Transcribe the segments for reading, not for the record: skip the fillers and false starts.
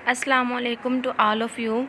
अस्सलामुअलैकुम to all of you.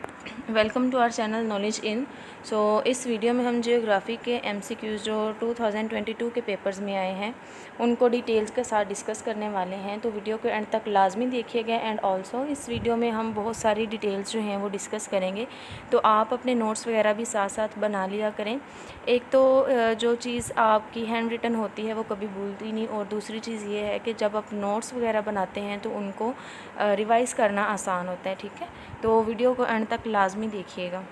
Welcome to our channel knowledge in. So इस video में हम जियोग्राफ़ी के MCQs जो 2022 के पेपर्स में आए हैं उनको डिटेल्स के साथ डिस्कस करने वाले हैं। तो वीडियो के एंड तक लाजमी देखिएगा। एंड ऑल्सो इस वीडियो में हम बहुत सारी डिटेल्स जो हैं वो डिस्कस करेंगे, तो आप अपने नोट्स वगैरह भी साथ साथ बना लिया करें। एक तो जो चीज़ आपकी हैंड रिटन होती है वो कभी भूलती नहीं, और दूसरी चीज़ ये है कि जब आप नोट्स वगैरह बनाते हैं तो उनको रिवाइज़ करना आसान होता है। ठीक है, तो वीडियो को एंड तक लाजमी देखिएगा।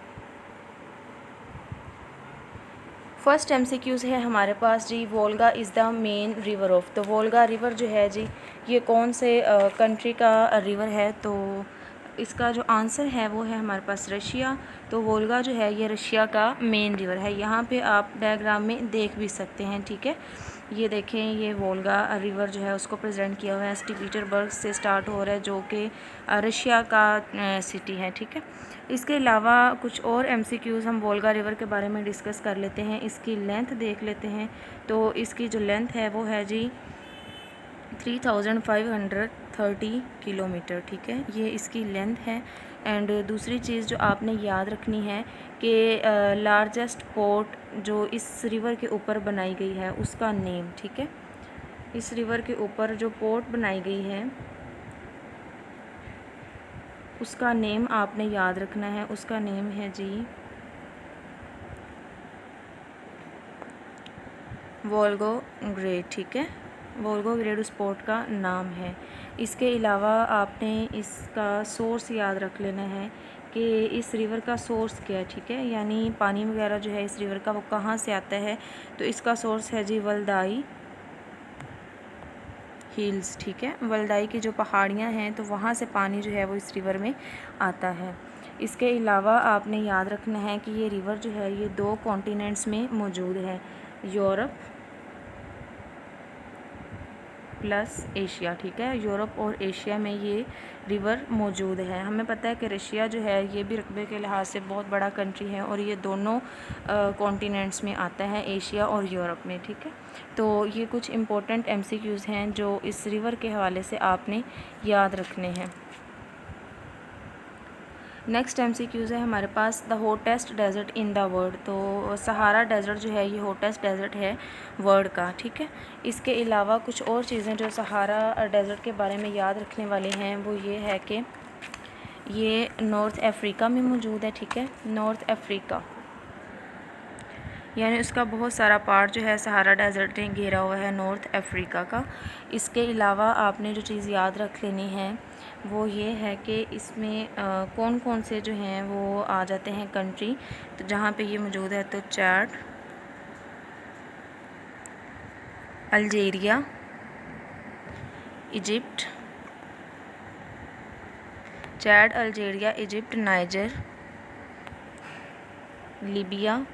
फर्स्ट MCQs है हमारे पास जी, Volga is the main river of. तो वोल्गा रिवर जो है जी, ये कौन से कंट्री का रिवर है? तो इसका जो आंसर है वो है हमारे पास रशिया। तो वोल्गा जो है ये रशिया का मेन रिवर है। यहाँ पे आप डायग्राम में देख भी सकते हैं। ठीक है, ये देखें, ये वोल्गा रिवर जो है उसको प्रेजेंट किया हुआ है। सेंट पीटर्सबर्ग से स्टार्ट हो रहा है, जो कि रशिया का सिटी है। ठीक है, इसके अलावा कुछ और MCQs हम वोल्गा रिवर के बारे में डिस्कस कर लेते हैं। इसकी लेंथ देख लेते हैं। तो इसकी जो लेंथ है वो है जी 3530 किलोमीटर। ठीक है, ये इसकी लेंथ है। एंड दूसरी चीज़ जो आपने याद रखनी है कि लार्जेस्ट पोर्ट जो इस रिवर के ऊपर बनाई गई है उसका नेम। ठीक है, इस रिवर के ऊपर जो पोर्ट बनाई गई है उसका नेम आपने याद रखना है। उसका नेम है जी वोल्गोग्रेड। ठीक है, वोल्गोग्रेड उस पोर्ट का नाम है। इसके अलावा आपने इसका सोर्स याद रख लेना है कि इस रिवर का सोर्स क्या है। ठीक है, यानी पानी वगैरह जो है इस रिवर का वो कहाँ से आता है? तो इसका सोर्स है जी वल्दाई हिल्स। ठीक है, वल्दाई की जो पहाड़ियाँ हैं तो वहाँ से पानी जो है वो इस रिवर में आता है। इसके अलावा आपने याद रखना है कि ये रिवर जो है ये 2 कॉन्टिनेंट्स में मौजूद है, यूरोप प्लस एशिया। ठीक है, यूरोप और एशिया में ये रिवर मौजूद है। हमें पता है कि रशिया जो है ये भी रकबे के लिहाज से बहुत बड़ा कंट्री है, और ये दोनों कॉन्टिनेंट्स में आता है, एशिया और यूरोप में। ठीक है, तो ये कुछ इम्पोर्टेंट MCQs हैं जो इस रिवर के हवाले से आपने याद रखने हैं। नेक्स्ट MCQs है हमारे पास, the hottest desert in the world. तो सहारा डेजर्ट जो है ये हॉटेस्ट डेजर्ट है वर्ल्ड का। ठीक है, इसके अलावा कुछ और चीज़ें जो सहारा डेजर्ट के बारे में याद रखने वाले हैं वो ये है कि ये नॉर्थ अफ्रीका में मौजूद है। ठीक है, नॉर्थ अफ्रीका, यानी उसका बहुत सारा पार्ट जो है सहारा डेजर्ट ने घेरा हुआ है, नॉर्थ अफ्रीका का। इसके अलावा आपने जो चीज़ याद रख लेनी है वो ये है कि इसमें कौन कौन से जो हैं वो आ जाते हैं कंट्री, तो जहाँ पे ये मौजूद है। तो चाड, अल्जीरिया, इजिप्ट, चाड, अल्जीरिया, इजिप्ट, नाइजर, लीबिया,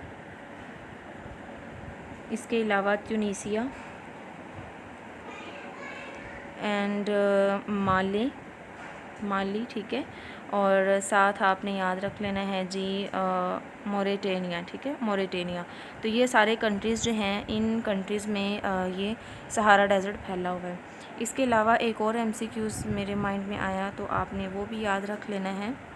इसके अलावा ट्यूनीसिया एंड माली। ठीक है, और साथ आपने याद रख लेना है जी मोरिटेनिया। ठीक है, मोरिटेनिया। तो ये सारे कंट्रीज़ जो हैं, इन कंट्रीज़ में ये सहारा डेजर्ट फैला हुआ है। इसके अलावा एक और MCQs मेरे माइंड में आया, तो आपने वो भी याद रख लेना है।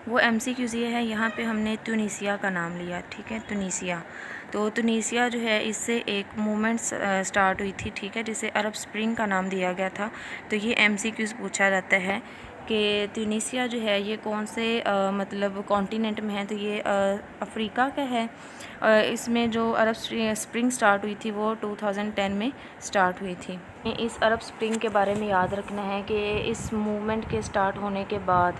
वो MCQs ये है, यहाँ पे हमने ट्यूनीसिया का नाम लिया। ठीक है, ट्यूनीसिया। तो ट्यूनीसिया जो है इससे एक मूवमेंट स्टार्ट हुई थी। ठीक है, जिसे अरब स्प्रिंग का नाम दिया गया था। तो ये MCQs पूछा जाता है कि ट्यूनीसिया जो है ये कौन से मतलब कॉन्टिनेंट में है? तो ये अफ्रीका का है। इसमें जो अरब स्प्रिंग स्टार्ट हुई थी वो 2010 में स्टार्ट हुई थी। इस अरब स्प्रिंग के बारे में याद रखना है कि इस मूवमेंट के स्टार्ट होने के बाद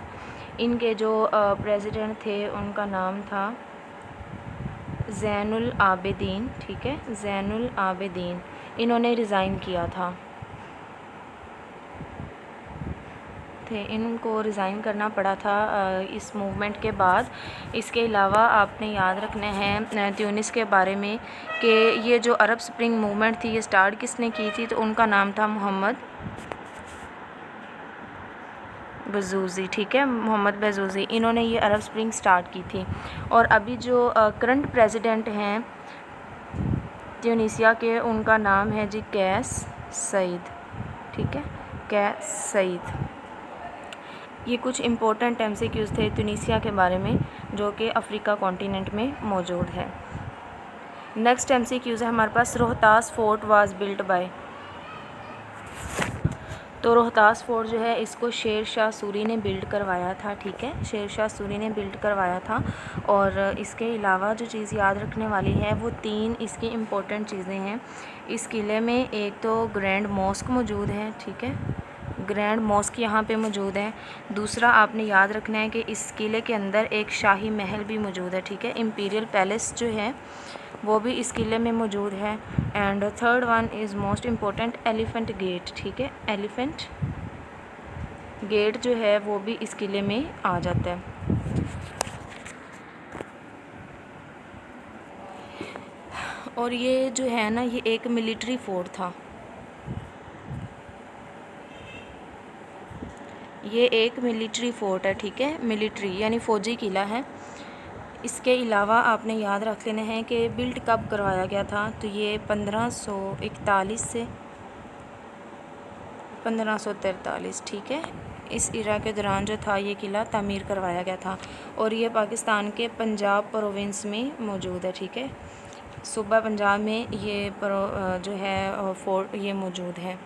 इनके जो प्रेसिडेंट थे उनका नाम था ज़ैनुल आबिदीन। ठीक है, ज़ैनुल आबिदीन। इन्होंने रिज़ाइन किया था, इनको रिज़ाइन करना पड़ा था इस मूवमेंट के बाद। इसके अलावा आपने याद रखना है ट्यूनिस के बारे में कि ये जो अरब स्प्रिंग मूवमेंट थी ये स्टार्ट किसने की थी? तो उनका नाम था मोहम्मद बजूज़ी, ठीक है, मोहम्मद बजूज़ी, इन्होंने ये अरब स्प्रिंग स्टार्ट की थी। और अभी जो करंट प्रेसिडेंट हैं ट्यूनीसिया के, उनका नाम है जी कैस सईद, ठीक है, कैस सईद। ये कुछ इम्पोर्टेंट एमसीक्यूज़ थे ट्यूनीसिया के बारे में जो कि अफ्रीका कॉन्टिनेंट में मौजूद है। नेक्स्ट एमसीक्यूज़ है हमारे पास, Rohtas fort was built by. तो रोहतास फोर्ट जो है इसको शेर शाह सूरी ने बिल्ड करवाया था, ठीक है, शेर शाह सूरी ने बिल्ड करवाया था। और इसके अलावा जो चीज़ याद रखने वाली है वो 3 इसकी इम्पोर्टेंट चीज़ें हैं इस किले में। एक तो ग्रैंड मॉस्क मौजूद है, ठीक है, ग्रैंड मॉस्क यहाँ पे मौजूद है। दूसरा आपने याद रखना है कि इस किले के अंदर एक शाही महल भी मौजूद है, ठीक है, इम्पीरियल पैलेस जो है वो भी इस किले में मौजूद है। And third one is most important, elephant gate, ठीक है, एलिफेंट गेट जो है वो भी इस किले में आ जाता है। और ये जो है ना, ये एक मिलिट्री फोर्ट था, ये एक मिलिट्री फोर्ट है, ठीक है, मिलिट्री यानी फ़ौजी किला है। इसके अलावा आपने याद रख लेना है कि बिल्ड कब करवाया गया था, तो ये 1541 से 1543, ठीक है, इस इरा के दौरान जो था ये किला तामीर करवाया गया था। और ये पाकिस्तान के पंजाब प्रोविंस में मौजूद है, ठीक है, सूबा पंजाब में ये जो है फोर्ट ये मौजूद है।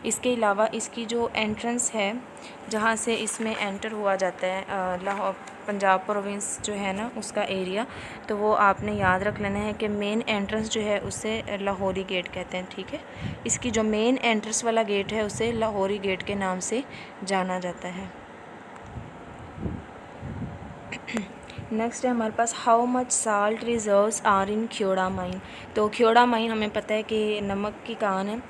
इसके अलावा इसकी जो एंट्रेंस है जहाँ से इसमें एंटर हुआ जाता है लाहौर पंजाब प्रोविंस जो है ना उसका एरिया, तो वो आपने याद रख लेना है कि मेन एंट्रेंस जो है उसे लाहौरी गेट कहते हैं, ठीक है, इसकी जो मेन एंट्रेंस वाला गेट है उसे लाहौरी गेट के नाम से जाना जाता है। नेक्स्ट है हमारे पास, how much salt reserves are in Khewra mine. तो ख्योड़ा माइन हमें पता है कि नमक की कान है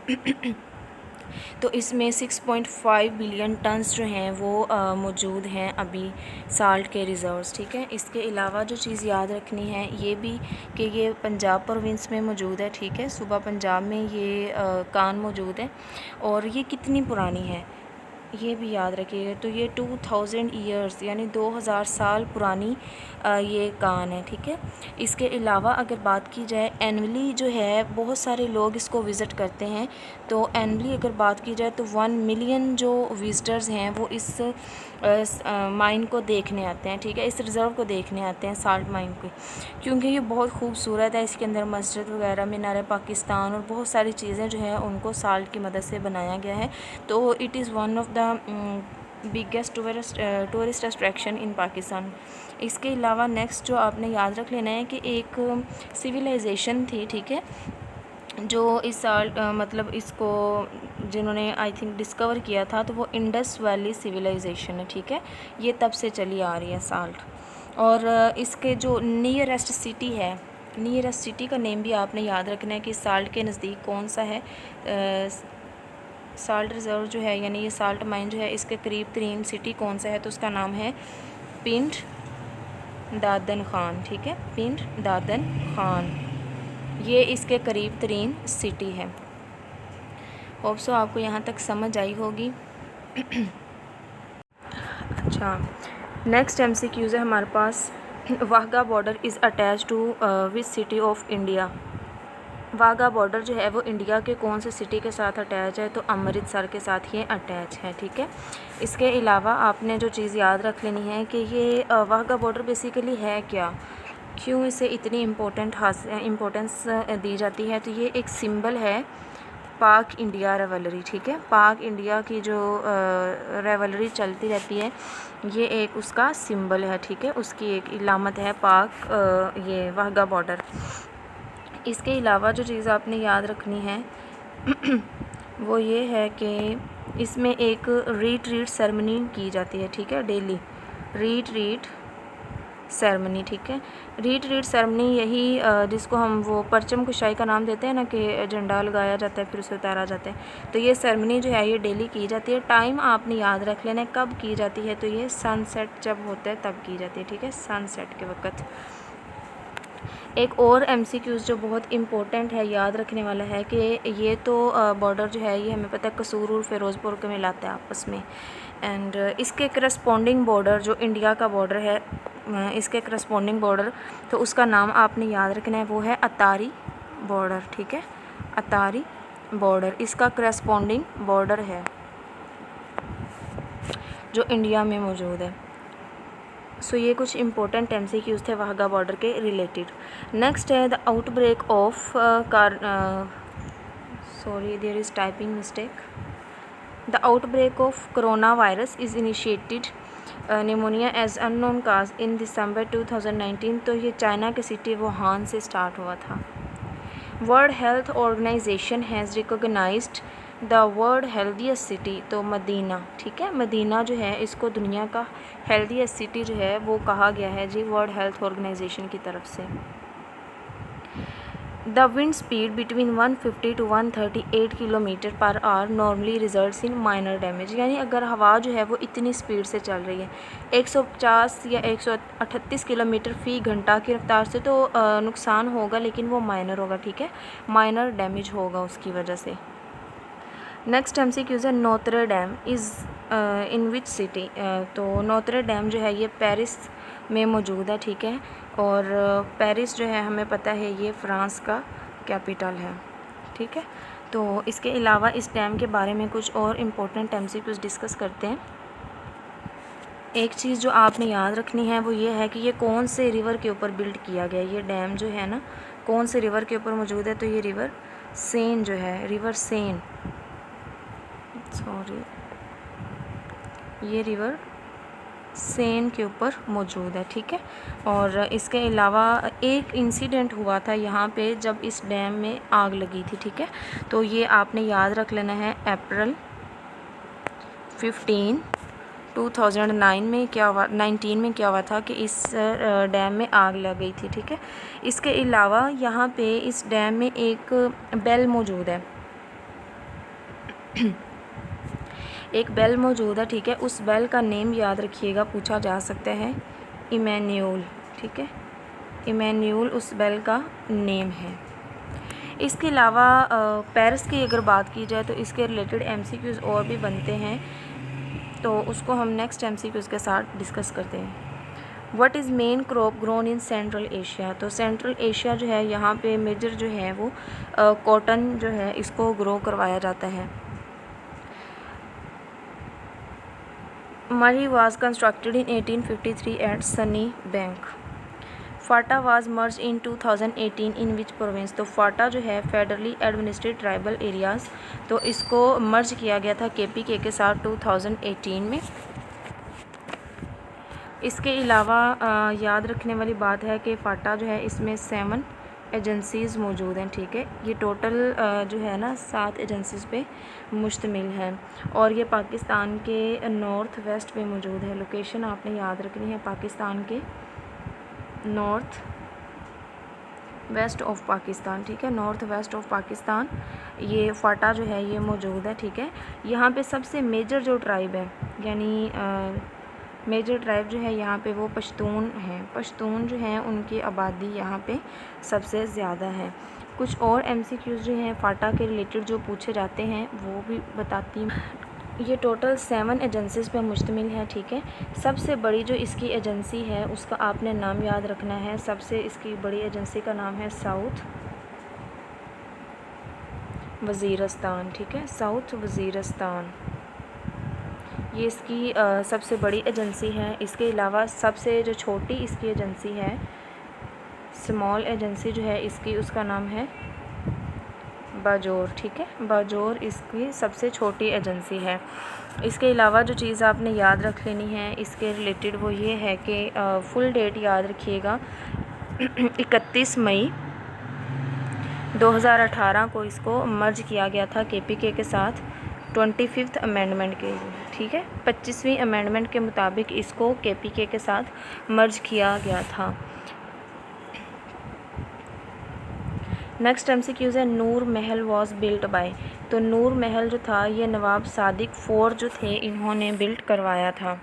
तो इसमें 6.5 बिलियन टन्स जो हैं वो मौजूद हैं अभी साल्ट के रिज़र्व्स, ठीक है। इसके अलावा जो चीज़ याद रखनी है ये भी कि ये पंजाब प्रोविंस में मौजूद है, ठीक है, सूबा पंजाब में ये कान मौजूद है। और ये कितनी पुरानी है ये भी याद रखिएगा, तो ये 2000 ईयर्स यानी 2000 साल पुरानी ये कान है, ठीक है। इसके अलावा अगर बात की जाए एनुअली जो है बहुत सारे लोग इसको विज़िट करते हैं, तो एनुअली अगर बात की जाए तो 1 मिलियन जो विज़िटर्स हैं वो इस माइन को देखने आते हैं, ठीक है, इस रिज़र्व को देखने आते हैं साल्ट माइन को, क्योंकि ये बहुत खूबसूरत है। इसके अंदर मस्जिद वगैरह, मीनार पाकिस्तान और बहुत सारी चीज़ें जो हैं उनको साल्ट की मदद से बनाया गया है। तो it is one of the biggest tourist attraction in Pakistan. इसके अलावा नेक्स्ट जो आपने याद रख लेना है कि एक सिविलाइजेशन थी, ठीक है, जो इस साल मतलब इसको जिन्होंने आई थिंक डिस्कवर किया था, तो वो इंडस वैली सिविलाइजेशन है, ठीक है, ये तब से चली आ रही है साल्ट। और इसके जो नियरेस्ट सिटी है, नियरेस्ट सिटी का नेम भी आपने याद रखना है कि साल्ट के नज़दीक कौन सा है। साल्ट रिज़र्व जो है यानी ये साल्ट माइन जो है इसके करीब तरीन सिटी कौन सा है, तो उसका नाम है पिंड दादन खान, ठीक है, पिंड दादन खान, ये इसके करीब तरीन सिटी है। होप सो आपको यहाँ तक समझ आई होगी। अच्छा, नेक्स्ट एमसीक्यूज़ है हमारे पास, Wagah border is attach to which city of India. Wagah border जो है वो इंडिया के कौन से सिटी के साथ अटैच है, तो अमृतसर के साथ ये अटैच है, ठीक है। इसके अलावा आपने जो चीज़ याद रख लेनी है कि ये वाघा बॉर्डर बेसिकली है क्या, क्यों इसे इतनी इम्पोर्टेंस दी जाती है, तो ये एक सिंबल है पाक इंडिया रेवलरी, ठीक है, पाक इंडिया की जो रेवलरी चलती रहती है ये एक उसका सिंबल है, ठीक है, उसकी एक इलामत है पाक ये वाघा बॉर्डर। इसके अलावा जो चीज़ आपने याद रखनी है वो ये है कि इसमें एक रीट्रीट सेरेमनी की जाती है, ठीक है, डेली रीट्रीट सेरेमनी, ठीक है। रीट्रीट सेरेमनी यही जिसको हम वो परचम कुशाई का नाम देते हैं ना, कि झंडा लगाया जाता है फिर उसे उतारा जाता है, तो ये सेरेमनी जो है ये डेली की जाती है। टाइम आपने याद रख लेना है कब की जाती है, तो ये सनसेट जब होता है तब की जाती है, ठीक है, सनसेट के वक्त। एक और एमसीक्यूज़ जो बहुत इम्पोर्टेंट है याद रखने वाला है कि ये तो बॉर्डर जो है ये हमें पता है कसूर और फ़िरोज़पुर को मिलाता है आपस में, एंड इसके करस्पॉन्डिंग बॉर्डर जो इंडिया का बॉर्डर है, इसके करस्पॉन्डिंग बॉर्डर तो उसका नाम आपने याद रखना है, वो है अतारी बॉर्डर। ठीक है, अतारी बॉर्डर इसका करस्पॉन्डिंग बॉर्डर है जो इंडिया में मौजूद है। सो ये कुछ इंपॉर्टेंट MCQs थे वाघा बॉर्डर के रिलेटेड। नेक्स्ट है the outbreak of sorry there is typing mistake. The outbreak of coronavirus is initiated pneumonia as unknown cause in December 2019। तो ये चाइना के सिटी वुहान से स्टार्ट हुआ था। World health organisation has recognised the world healthiest city, तो Medina, ठीक है, Medina जो है इसको दुनिया का हेल्दीएस्ट सिटी जो है वो कहा गया है जी वर्ल्ड हेल्थ ऑर्गेनाइजेशन की तरफ से। The wind speed between 150 to 138 kilometre per hour normally results in minor damage, यानी अगर हवा जो है वो इतनी स्पीड से चल रही है 150 या 138 किलोमीटर फ़ी घंटा की रफ्तार से, तो नुकसान होगा लेकिन वो माइनर होगा। ठीक है, माइनर डैमेज होगा उसकी वजह से। नेक्स्ट MCQ है Notre Dame is in which city, तो नोत्रे डैम जो है ये पेरिस में मौजूद है। ठीक है, और पेरिस जो है हमें पता है ये फ्रांस का कैपिटल है। ठीक है, तो इसके अलावा इस डैम के बारे में कुछ और इम्पोर्टेंट MCQs डिस्कस करते हैं। एक चीज़ जो आपने याद रखनी है वो ये है कि ये कौन से रिवर के ऊपर बिल्ड किया गया, ये डैम जो है ना कौन से रिवर के ऊपर मौजूद है, तो ये रिवर सेन जो है, रिवर सेन, सॉरी, ये रिवर सेन के ऊपर मौजूद है। ठीक है, और इसके अलावा एक इंसिडेंट हुआ था यहाँ पे जब इस डैम में आग लगी थी। ठीक है, तो ये आपने याद रख लेना है, अप्रैल 15, 2009 में क्या हुआ, 19 में क्या हुआ था कि इस डैम में आग लग गई थी। ठीक है, इसके अलावा यहाँ पे इस डैम में एक बेल मौजूद है, एक बेल मौजूद है। ठीक है, उस बेल का नेम याद रखिएगा, पूछा जा सकता है, इमैनुअल। ठीक है, इमैनुअल उस बेल का नेम है। इसके अलावा पेरिस की अगर बात की जाए तो इसके रिलेटेड MCQs और भी बनते हैं, तो उसको हम नेक्स्ट MCQs के साथ डिस्कस करते हैं। What is main crop grown in central Asia, तो सेंट्रल एशिया जो है यहाँ पे मेजर जो है वो कॉटन जो है इसको ग्रो करवाया जाता है। Murray was constructed in 1853 at Sunny Bank. Phata was merge in 2018 in which province, तो फाटा जो है फेडरली एडमिनिस्ट्रेटेड ट्राइबल एरियाज़, तो इसको मर्ज किया गया था KPK के साथ 2018 में। इसके अलावा याद रखने वाली बात है कि फाटा जो है इसमें 7 एजेंसीज़ मौजूद हैं। ठीक है, ये टोटल जो है ना 7 एजेंसीज़ पे मुश्तमिल है, और ये पाकिस्तान के नॉर्थ वेस्ट में मौजूद है। लोकेशन आपने याद रखनी है, पाकिस्तान के नॉर्थ वेस्ट ऑफ पाकिस्तान। ठीक है, नॉर्थ वेस्ट ऑफ पाकिस्तान ये फाटा जो है ये मौजूद है। ठीक है, यहाँ पे सबसे मेजर जो ट्राइब है, यानी मेजर ट्राइब जो है यहाँ पे वो पश्तून हैं। पश्तून जो हैं उनकी आबादी यहाँ पे सबसे ज़्यादा है। कुछ और MCQs जो हैं फाटा के रिलेटेड जो पूछे जाते हैं वो भी बताती हूँ। ये टोटल 7 एजेंसीज़ पे मुश्तमिल है। ठीक है, सबसे बड़ी जो इसकी एजेंसी है उसका आपने नाम याद रखना है। सबसे इसकी बड़ी एजेंसी का नाम है साउथ वज़ीरिस्तान। ठीक है, साउथ वज़ीरिस्तान ये इसकी सबसे बड़ी एजेंसी है। इसके अलावा सबसे जो छोटी इसकी एजेंसी है, स्मॉल एजेंसी जो है इसकी, उसका नाम है बाजोर। ठीक है, बाजोर इसकी सबसे छोटी एजेंसी है। इसके अलावा जो चीज़ आपने याद रख लेनी है इसके रिलेटेड वो ये है कि फुल डेट याद रखिएगा 31 मई 2018 को इसको मर्ज किया गया था KPK के साथ 25th अमेंडमेंट के लिए। ठीक है, 25वीं अमेंडमेंट के मुताबिक इसको KPK के साथ मर्ज किया गया था। नेक्स्ट MCQs है नूर महल वॉज बिल्ट बाय, तो नूर महल जो था ये नवाब सादिक IV जो थे इन्होंने बिल्ट करवाया था।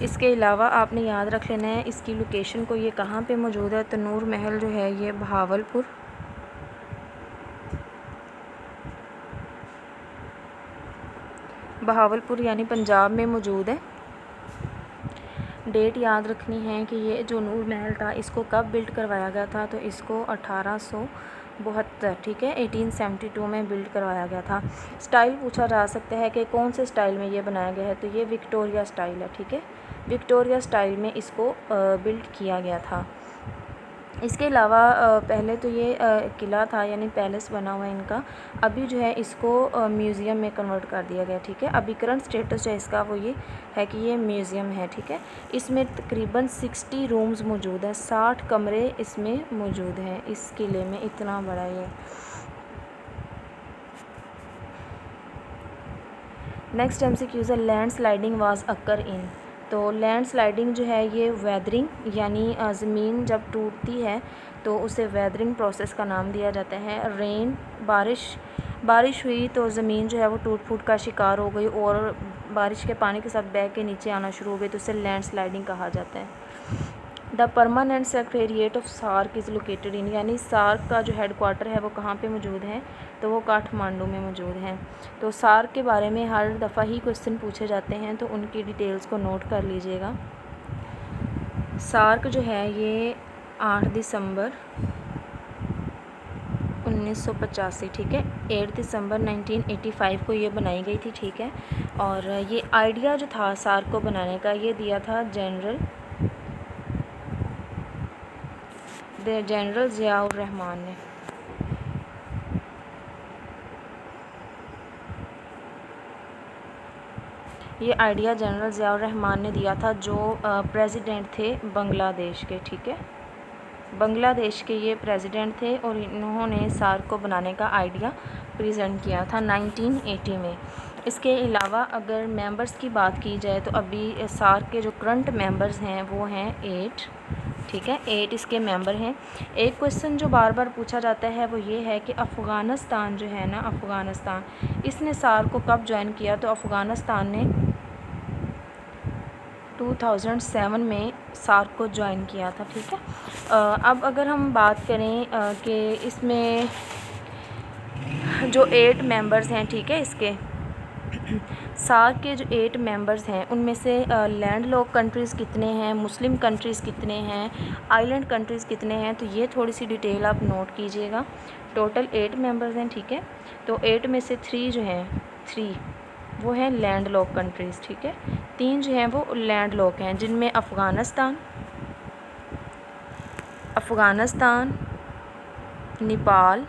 इसके अलावा आपने याद रख लेना है इसकी लोकेशन को, ये कहाँ पे मौजूद है, तो नूर महल जो है ये बहावलपुर बहावलपुर यानी पंजाब में मौजूद है। डेट याद रखनी है कि ये जो नूर महल था इसको कब बिल्ड करवाया गया था, तो इसको 1872, ठीक है, 1872 में बिल्ड करवाया गया था। स्टाइल पूछा जा सकता है कि कौन से स्टाइल में ये बनाया गया है, तो ये विक्टोरिया स्टाइल है, ठीक है, विक्टोरिया स्टाइल में इसको बिल्ड किया गया था। इसके अलावा पहले तो ये किला था यानी पैलेस बना हुआ है इनका, अभी जो है इसको म्यूज़ियम में कन्वर्ट कर दिया गया, ठीक है। अभी करंट स्टेटस जो है इसका वो ये है कि ये म्यूज़ियम है, ठीक है। इसमें तकरीबन 60 रूम्स मौजूद है, 60 कमरे इसमें मौजूद हैं इस किले में, इतना बड़ा ये। नेक्स्ट MCQ है लैंड स्लाइडिंग वाज अकर इन। तो लैंड स्लाइडिंग जो है ये वेदरिंग यानी ज़मीन जब टूटती है तो उसे वेदरिंग प्रोसेस का नाम दिया जाता है। रेन बारिश हुई तो ज़मीन जो है वो टूट फूट का शिकार हो गई और बारिश के पानी के साथ बह के नीचे आना शुरू हो गई, तो उसे लैंड स्लाइडिंग कहा जाता है। The permanent secretariat of SAARC is located in, यानी सार्क का जो हेड क्वार्टर है वो कहाँ पे मौजूद है, तो वो काठमांडू में मौजूद है। तो सार्क के बारे में हर दफ़ा ही क्वेश्चन पूछे जाते हैं, तो उनकी डिटेल्स को नोट कर लीजिएगा। सार्क जो है ये 8 दिसंबर 1985, ठीक है, 8 दिसंबर 1985 को ये बनाई गई थी, ठीक है। और ये आइडिया जो था सार्क को बनाने का ये दिया था जनरल ज़ियाउर रहमान ने। ये आइडिया जनरल ज़ियाउर रहमान ने दिया था जो प्रेसिडेंट थे बांग्लादेश के, ठीक है, बांग्लादेश के ये प्रेसिडेंट थे और इन्होंने सार्क को बनाने का आइडिया प्रेजेंट किया था 1980 में। इसके अलावा अगर मेंबर्स की बात की जाए तो अभी सार्क के जो करंट मेंबर्स हैं वो हैं 8, ठीक है, 8 इसके मेंबर हैं। एक क्वेश्चन जो बार बार पूछा जाता है वो ये है कि अफ़गानिस्तान जो है ना, अफ़गानिस्तान इसने सार्क को कब ज्वाइन किया, तो अफ़गानिस्तान ने 2007 में सार्क को ज्वाइन किया था, ठीक है। अब अगर हम बात करें कि इसमें जो 8 मेंबर्स हैं, ठीक है, इसके सार्क के जो 8 मेंबर्स हैं उनमें से लैंड लॉक कंट्रीज़ कितने हैं, मुस्लिम कंट्रीज़ कितने हैं, आइलैंड कंट्रीज़ कितने हैं, तो ये थोड़ी सी डिटेल आप नोट कीजिएगा। टोटल 8 मेंबर्स हैं, ठीक है। तो 8 में से 3 जो हैं, 3 वो हैं लैंड लॉक कंट्रीज़, ठीक है, 3 जो हैं वो लैंड लॉक हैं, जिनमें अफ़गानिस्तान, नेपाल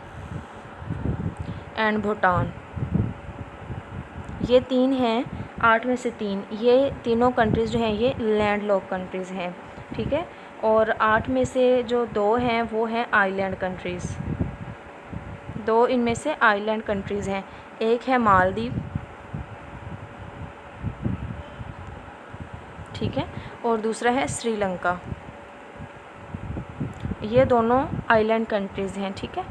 एंड भूटान, ये 3 हैं। 8 में से 3, ये तीनों कंट्रीज़ जो हैं ये लैंड लॉक कंट्रीज़ हैं, ठीक है। और 8 में से जो 2 हैं वो हैं आइलैंड कंट्रीज़, 2 इनमें से आइलैंड कंट्रीज़ हैं। एक है मालदीव, ठीक है, और दूसरा है श्रीलंका, ये दोनों आइलैंड कंट्रीज़ हैं, ठीक है।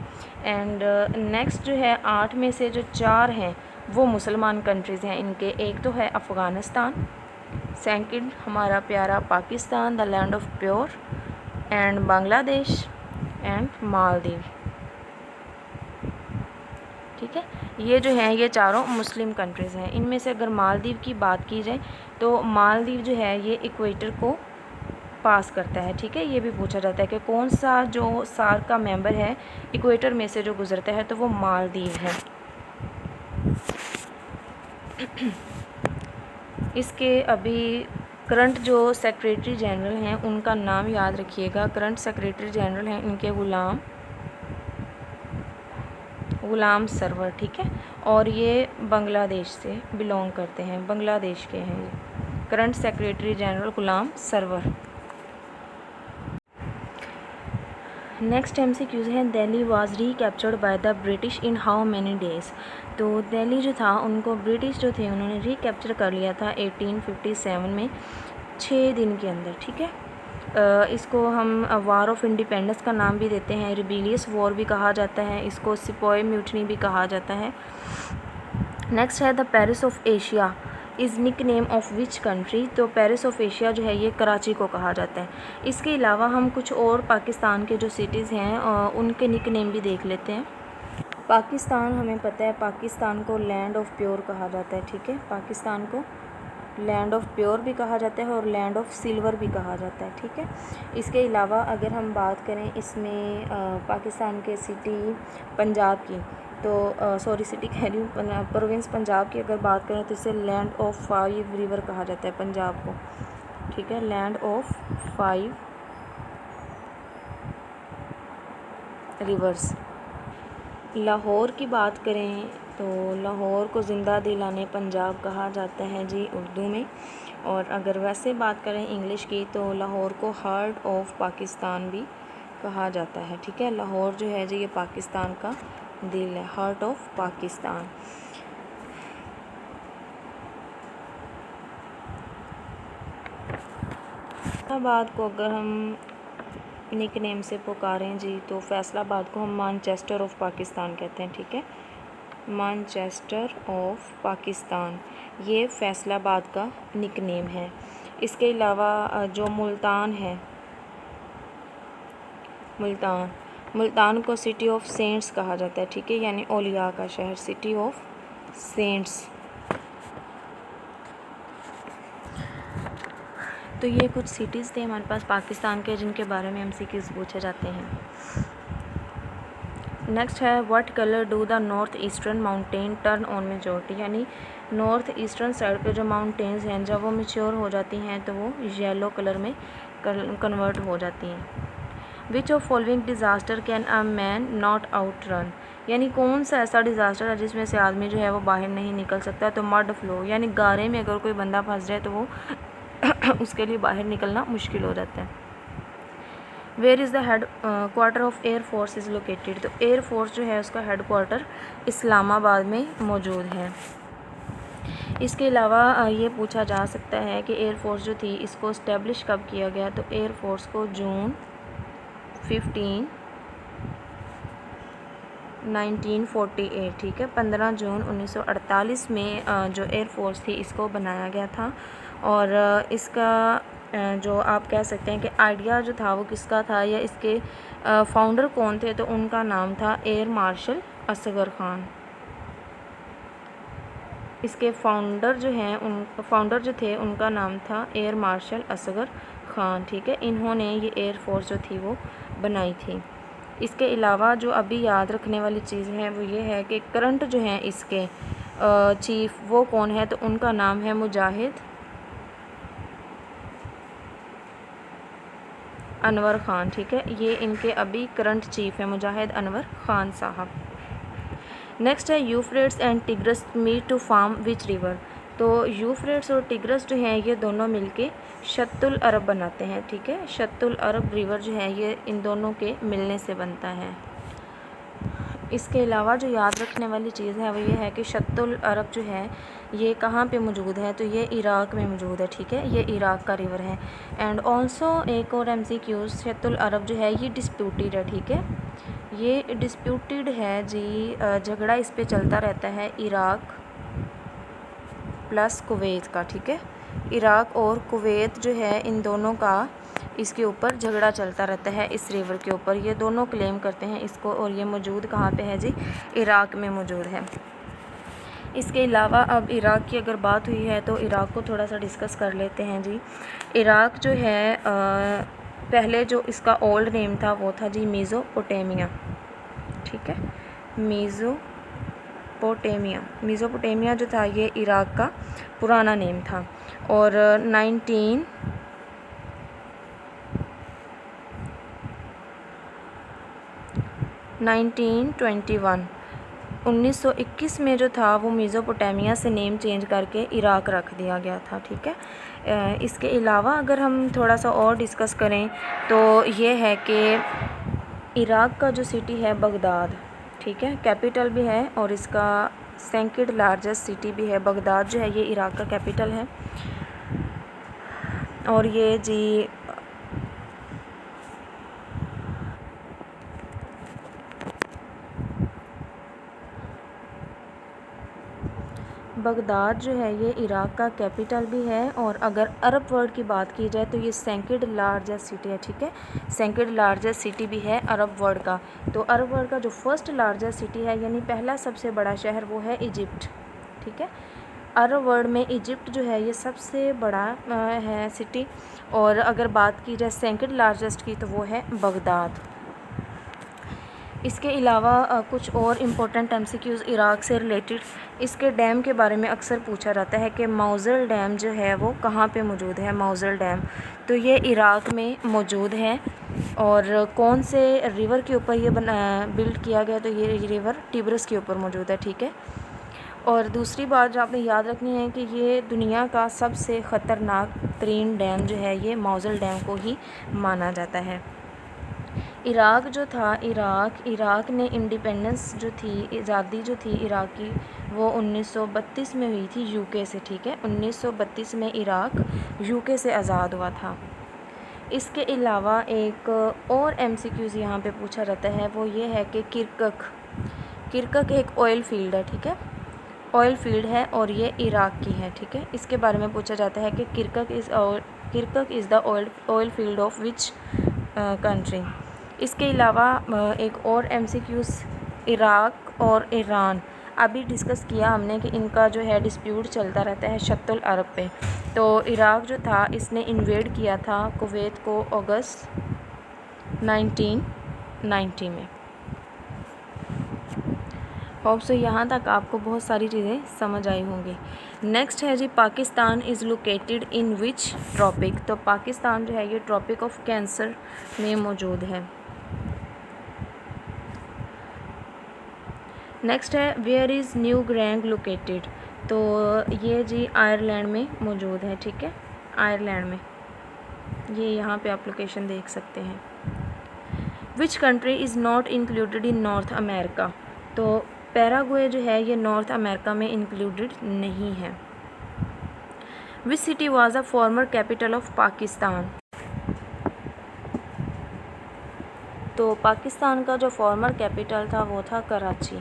एंड नेक्स्ट जो है 8 में से जो 4 हैं वो मुसलमान कंट्रीज़ हैं इनके। एक तो है अफ़गानिस्तान, सेकंड हमारा प्यारा Pakistan, the land of pure, and Bangladesh and Maldives, ठीक है। ये जो हैं ये चारों मुस्लिम कंट्रीज़ हैं। इनमें से अगर मालदीव की बात की जाए तो मालदीव जो है ये इक्वेटर को पास करता है, ठीक है। ये भी पूछा जाता है कि कौन सा जो सार्क का मेंबर है इक्वेटर में से जो गुजरता है, तो वो मालदीव है। इसके अभी करंट जो सेक्रेटरी जनरल हैं उनका नाम याद रखिएगा। करंट सेक्रेटरी जनरल हैं इनके ग़ुलाम सरवर, ठीक है, और ये बांग्लादेश से बिलोंग करते हैं, बांग्लादेश के हैं ये। Current secretary general Ghulam Sarwar. Next MCQ है Delhi was recaptured by the British in how many days. तो दिल्ली जो था उनको ब्रिटिश जो थे उन्होंने रीकैप्चर कर लिया था 1857 में, 6 दिन के अंदर, ठीक है। इसको हम वार ऑफ इंडिपेंडेंस का नाम भी देते हैं, रिबेलियस वॉर भी कहा जाता है, इसको सिपाही म्यूटनी भी कहा जाता है। नेक्स्ट है the Paris of Asia is nick name of which country. तो पेरिस ऑफ एशिया जो है ये कराची को कहा जाता है। इसके अलावा हम कुछ और पाकिस्तान के जो सिटीज़ हैं उनके निक नेम भी देख लेते हैं। पाकिस्तान हमें पता है, पाकिस्तान को लैंड ऑफ प्योर कहा जाता है, ठीक है। पाकिस्तान को लैंड ऑफ प्योर भी कहा जाता है और लैंड ऑफ सिल्वर भी कहा जाता है, ठीक है। इसके अलावा अगर हम बात करें इसमें पाकिस्तान के सिटी पंजाब की, तो सॉरी सिटी कह रही हूँ, प्रोविंस पंजाब की अगर बात करें तो इसे लैंड ऑफ 5 रिवर कहा जाता है पंजाब को, ठीक है। Land of 5 reverse. लाहौर की बात करें तो लाहौर को ज़िंदा दिलाने पंजाब कहा जाता है जी उर्दू में। और अगर वैसे बात करें इंग्लिश की तो लाहौर को हार्ट ऑफ पाकिस्तान भी कहा जाता है, ठीक है। लाहौर जो है जी ये पाकिस्तान का दिल है, हार्ट ऑफ पाकिस्तान। फैसलाबाद को अगर हम निक नेम से पुकारें जी तो फैसलाबाद को हम मैनचेस्टर ऑफ पाकिस्तान कहते हैं, ठीक है। मैनचेस्टर ऑफ पाकिस्तान ये फैसलाबाद का निक नेम है। इसके अलावा जो मुल्तान है, मुल्तान को सिटी ऑफ सेंट्स कहा जाता है, ठीक है, यानी औलिया का शहर, सिटी ऑफ सेंट्स। तो ये कुछ सिटीज़ थे हमारे पास पाकिस्तान के जिनके बारे में MCQs पूछे जाते हैं। नेक्स्ट है what colour do the north eastern mountain turn on majority, यानी नॉर्थ ईस्टर्न साइड पे जो माउंटेन्स हैं जब वो मैच्योर हो जाती हैं तो वो येलो कलर में कन्वर्ट हो जाती हैं। विच of following disaster can a man not out run, यानी कौन सा ऐसा डिज़ास्टर है जिसमें से आदमी जो है वो बाहर नहीं निकल सकता। तो मड फ्लो, यानी गारे में अगर कोई बंदा फंस जाए तो वो उसके लिए बाहर निकलना मुश्किल हो जाता है। Where is the head quarter of air force is located, तो एयर फोर्स जो है उसका हेड क्वार्टर इस्लामाबाद में मौजूद है। इसके अलावा ये पूछा जा सकता है कि एयर फोर्स जो थी इसको इस्टेब्लिश कब किया गया, तो एयर फोर्स को जून 15 1948, ठीक है, 15 जून 1948 में जो एयर फोर्स थी इसको बनाया गया था। और इसका जो आप कह सकते हैं कि आइडिया जो था वो किसका था या इसके फाउंडर कौन थे, तो उनका नाम था एयर मार्शल असगर ख़ान। इसके फाउंडर जो थे उनका नाम था एयर मार्शल असगर ख़ान, ठीक है। इन्होंने ये एयर फोर्स जो थी वो बनाई थी। इसके अलावा जो अभी याद रखने वाली चीज़ है वो ये है कि करंट जो हैं इसके चीफ़ वो कौन है, तो उनका नाम है मुजाहिद अनवर ख़ान, ठीक है। ये इनके अभी करंट चीफ़ है मुजाहिद अनवर ख़ान साहब। नेक्स्ट है Euphrates and Tigris meet to form which river, तो यूफ्रेट्स और टिग्रस जो हैं ये दोनों मिलके शत्तुल अरब बनाते हैं, ठीक है। शत्तुल अरब रिवर जो है ये इन दोनों के मिलने से बनता है। इसके अलावा जो याद रखने वाली चीज़ है वो ये है कि शत्तुल अरब जो है ये कहाँ पे मौजूद है, तो ये इराक़ में मौजूद है, ठीक है, ये इराक़ का रिवर है। एंड ऑल्सो एक और MCQ, शत्तुल अरब जो है ये डिस्प्यूटेड है, ठीक है, ये डिस्प्यूटेड है जी, झगड़ा इस पे चलता रहता है इराक़ प्लस कुवैत का, ठीक है। इराक़ और कुवैत जो है इन दोनों का इसके ऊपर झगड़ा चलता रहता है इस रिवर के ऊपर। ये दोनों क्लेम करते हैं इसको और ये मौजूद कहाँ पे है जी, इराक़ में मौजूद है। इसके अलावा अब इराक़ की अगर बात हुई है तो इराक़ को थोड़ा सा डिस्कस कर लेते हैं जी। इराक़ जो है पहले जो इसका ओल्ड नेम था वो था जी मेसोपोटामिया, ठीक है, मेसोपोटामिया जो था ये इराक़ का पुराना नेम था। और 1921 में जो था वो मेसोपोटामिया से नेम चेंज करके इराक़ रख दिया गया था, ठीक है। इसके अलावा अगर हम थोड़ा सा और डिस्कस करें तो ये है कि इराक़ का जो सिटी है बगदाद, ठीक है, कैपिटल भी है और इसका सेकंड लार्जेस्ट सिटी भी है। बगदाद जो है ये इराक़ का कैपिटल है और ये जी बगदाद जो है ये इराक़ का कैपिटल भी है, और अगर अरब वर्ल्ड की बात की जाए तो ये सेकंड लार्जेस्ट सिटी है, ठीक है, सेकंड लार्जेस्ट सिटी भी है अरब वर्ल्ड का। तो अरब वर्ल्ड का जो फर्स्ट लार्जेस्ट सिटी है यानी पहला सबसे बड़ा शहर वो है इजिप्ट, ठीक है। अरब वर्ल्ड में इजिप्ट जो है ये सबसे बड़ा है सिटी, और अगर बात की जाए सेकंड लार्जेस्ट की तो वो है बगदाद। इसके अलावा कुछ और इम्पोर्टेंट एमसीक्यूज़ इराक़ से रिलेटेड, इसके डैम के बारे में अक्सर पूछा जाता है कि मौज़ल डैम जो है वो कहाँ पे मौजूद है। मौज़ल डैम तो ये इराक़ में मौजूद है, और कौन से रिवर के ऊपर ये बिल्ड किया गया, तो ये रिवर टिब्रिस के ऊपर मौजूद है, ठीक है। और दूसरी बात जो आपने याद रखनी है कि ये दुनिया का सबसे ख़तरनाक तरीन डैम जो है ये मौज़ल डैम को ही माना जाता है। इराक़ जो था, इराक़ ने इंडिपेंडेंस जो थी, आज़ादी जो थी इराक़ की, वो 1932 में हुई थी यूके से, ठीक है। 1932 में इराक़ यूके से आज़ाद हुआ था। इसके अलावा एक और एमसीक्यूज़ यहाँ पे पूछा जाता है, वो ये है कि किरकक एक ऑयल फील्ड है, ठीक है, ऑयल फील्ड है, और ये इराक़ की है, ठीक है। इसके बारे में पूछा जाता है कि किरकक is the oil field of which country. इसके अलावा एक और एमसीक्यूज़, इराक़ और ईरान, अभी डिस्कस किया हमने कि इनका जो है डिस्प्यूट चलता रहता है शत्तुल अरब पे। तो इराक़ जो था इसने इन्वेड किया था कुवैत को अगस्त 1990 में। होप सो यहाँ तक आपको बहुत सारी चीज़ें समझ आई होंगी। नेक्स्ट है जी, Pakistan is located in which tropic. तो पाकिस्तान जो है ये ट्रॉपिक ऑफ कैंसर में मौजूद है। नेक्स्ट है, where is new grand located. तो ये जी आयरलैंड में मौजूद है, ठीक है, आयरलैंड में, ये यहाँ पे आप लोकेशन देख सकते हैं। विच country is not included in north America. तो पैराग्वे जो है ये नॉर्थ अमेरिका में इंक्लूडेड नहीं है। Which city was a former capital of Pakistan. तो पाकिस्तान का जो फॉर्मर कैपिटल था वो था कराची,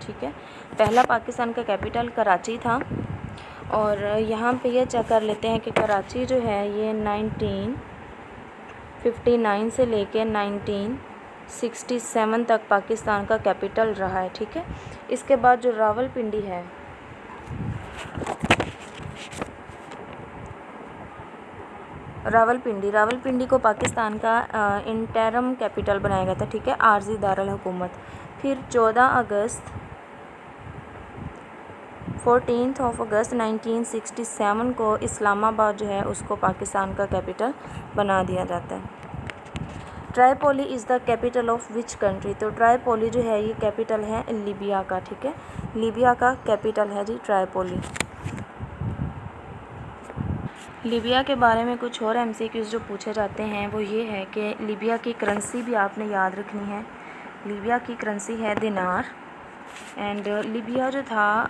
ठीक है, पहला पाकिस्तान का कैपिटल कराची था। और यहाँ पे ये चेक कर लेते हैं कि कराची जो है ये 1959 से लेके 1967 तक पाकिस्तान का कैपिटल रहा है, ठीक है। इसके बाद जो रावलपिंडी है, रावलपिंडी को पाकिस्तान का इंटरम कैपिटल बनाया गया था, ठीक है, आर्जी दारुल हुकूमत। फिर 14 अगस्त 1967 को इस्लामाबाद जो है उसको पाकिस्तान का कैपिटल बना दिया जाता है। Tripoli is the capital of which country. तो ट्राईपोली जो है ये कैपिटल है लीबिया का, ठीक है, लीबिया का कैपिटल है जी ट्राईपोली। लीबिया के बारे में कुछ और एमसीक्यूज़ जो पूछे जाते हैं वो ये है कि लीबिया की करेंसी भी आपने याद रखनी है। लीबिया की करेंसी है दिनार, एंड लीबिया जो था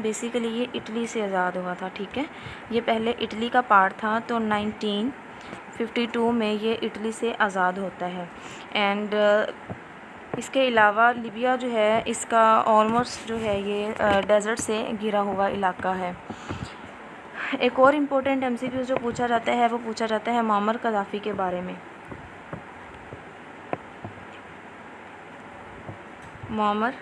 बेसिकली ये इटली से आज़ाद हुआ था, ठीक है, ये पहले इटली का पार्ट था। तो 1952 में ये इटली से आज़ाद होता है। एंड इसके अलावा लीबिया जो है इसका ऑलमोस्ट जो है ये डेजर्ट से घिरा हुआ इलाका है। एक और इम्पोर्टेंट एमसीक्यू जो पूछा जाता है वो पूछा जाता है मुअम्मर कज़ाफ़ी के बारे में। मुअम्मर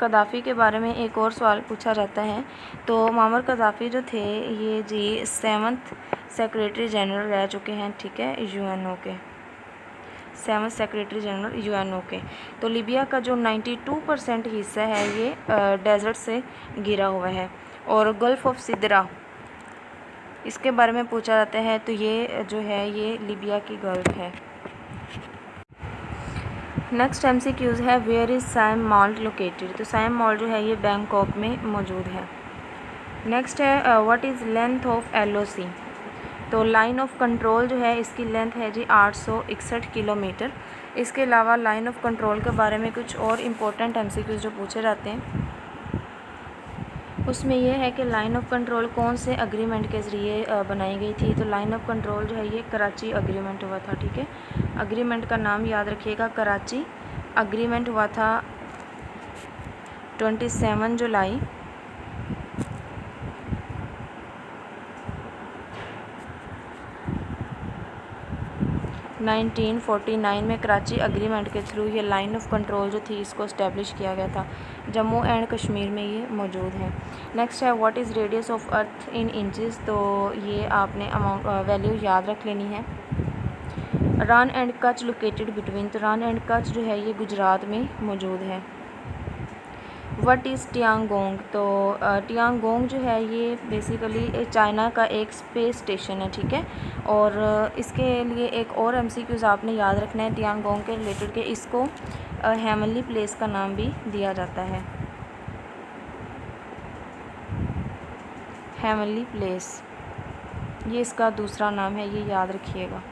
कज़ाफ़ी के बारे में एक और सवाल पूछा जाता है। तो मुअम्मर कज़ाफ़ी जो थे ये जी 7th सेक्रेटरी जनरल रह चुके हैं, ठीक है, यूएनओ के 7th सेक्रेटरी जनरल यूएनओ के। तो लीबिया का जो 92% हिस्सा है ये डेजर्ट से घिरा हुआ है। और गल्फ़ ऑफ सिदरा इसके बारे में पूछा जाता है, तो ये जो है ये लीबिया की गल्फ़ है। नेक्स्ट एमसीक्यूज़ है, where is Siam mall located. तो साइम मॉल जो है ये बैंकॉक में मौजूद है। नेक्स्ट है, what is length of LOC. तो लाइन ऑफ कंट्रोल जो है इसकी लेंथ है जी 861 किलोमीटर। इसके अलावा लाइन ऑफ कंट्रोल के बारे में कुछ और इम्पोर्टेंट एमसीक्यूज़ जो पूछे जाते हैं उसमें यह है कि लाइन ऑफ कंट्रोल कौन से अग्रीमेंट के ज़रिए बनाई गई थी। तो लाइन ऑफ कंट्रोल जो है ये कराची अग्रीमेंट हुआ था, ठीक है, अग्रीमेंट का नाम याद रखिएगा, कराची अग्रीमेंट हुआ था 27 जुलाई 1949 में कराची अग्रीमेंट के थ्रू ये लाइन ऑफ कंट्रोल जो थी इसको इस्टेब्लिश किया गया था। जम्मू एंड कश्मीर में ये मौजूद है। नेक्स्ट है what is radius of earth in inches, तो ये आपने अमाउंट वैल्यू याद रख लेनी है। रान एंड कच्छ लोकेटेड बिटवीन, तो रान एंड कच्छ जो है ये गुजरात में मौजूद है। व्हाट इज़ टियांगोंग, तो टियांगोंग जो है ये बेसिकली चाइना का एक स्पेस स्टेशन है, ठीक है। और इसके लिए एक और एमसीक्यूज़ आपने याद रखना है टियांगोंग के रिलेटेड के इसको हेवनली प्लेस का नाम भी दिया जाता है। हेवनली प्लेस ये इसका दूसरा नाम है, ये याद रखिएगा।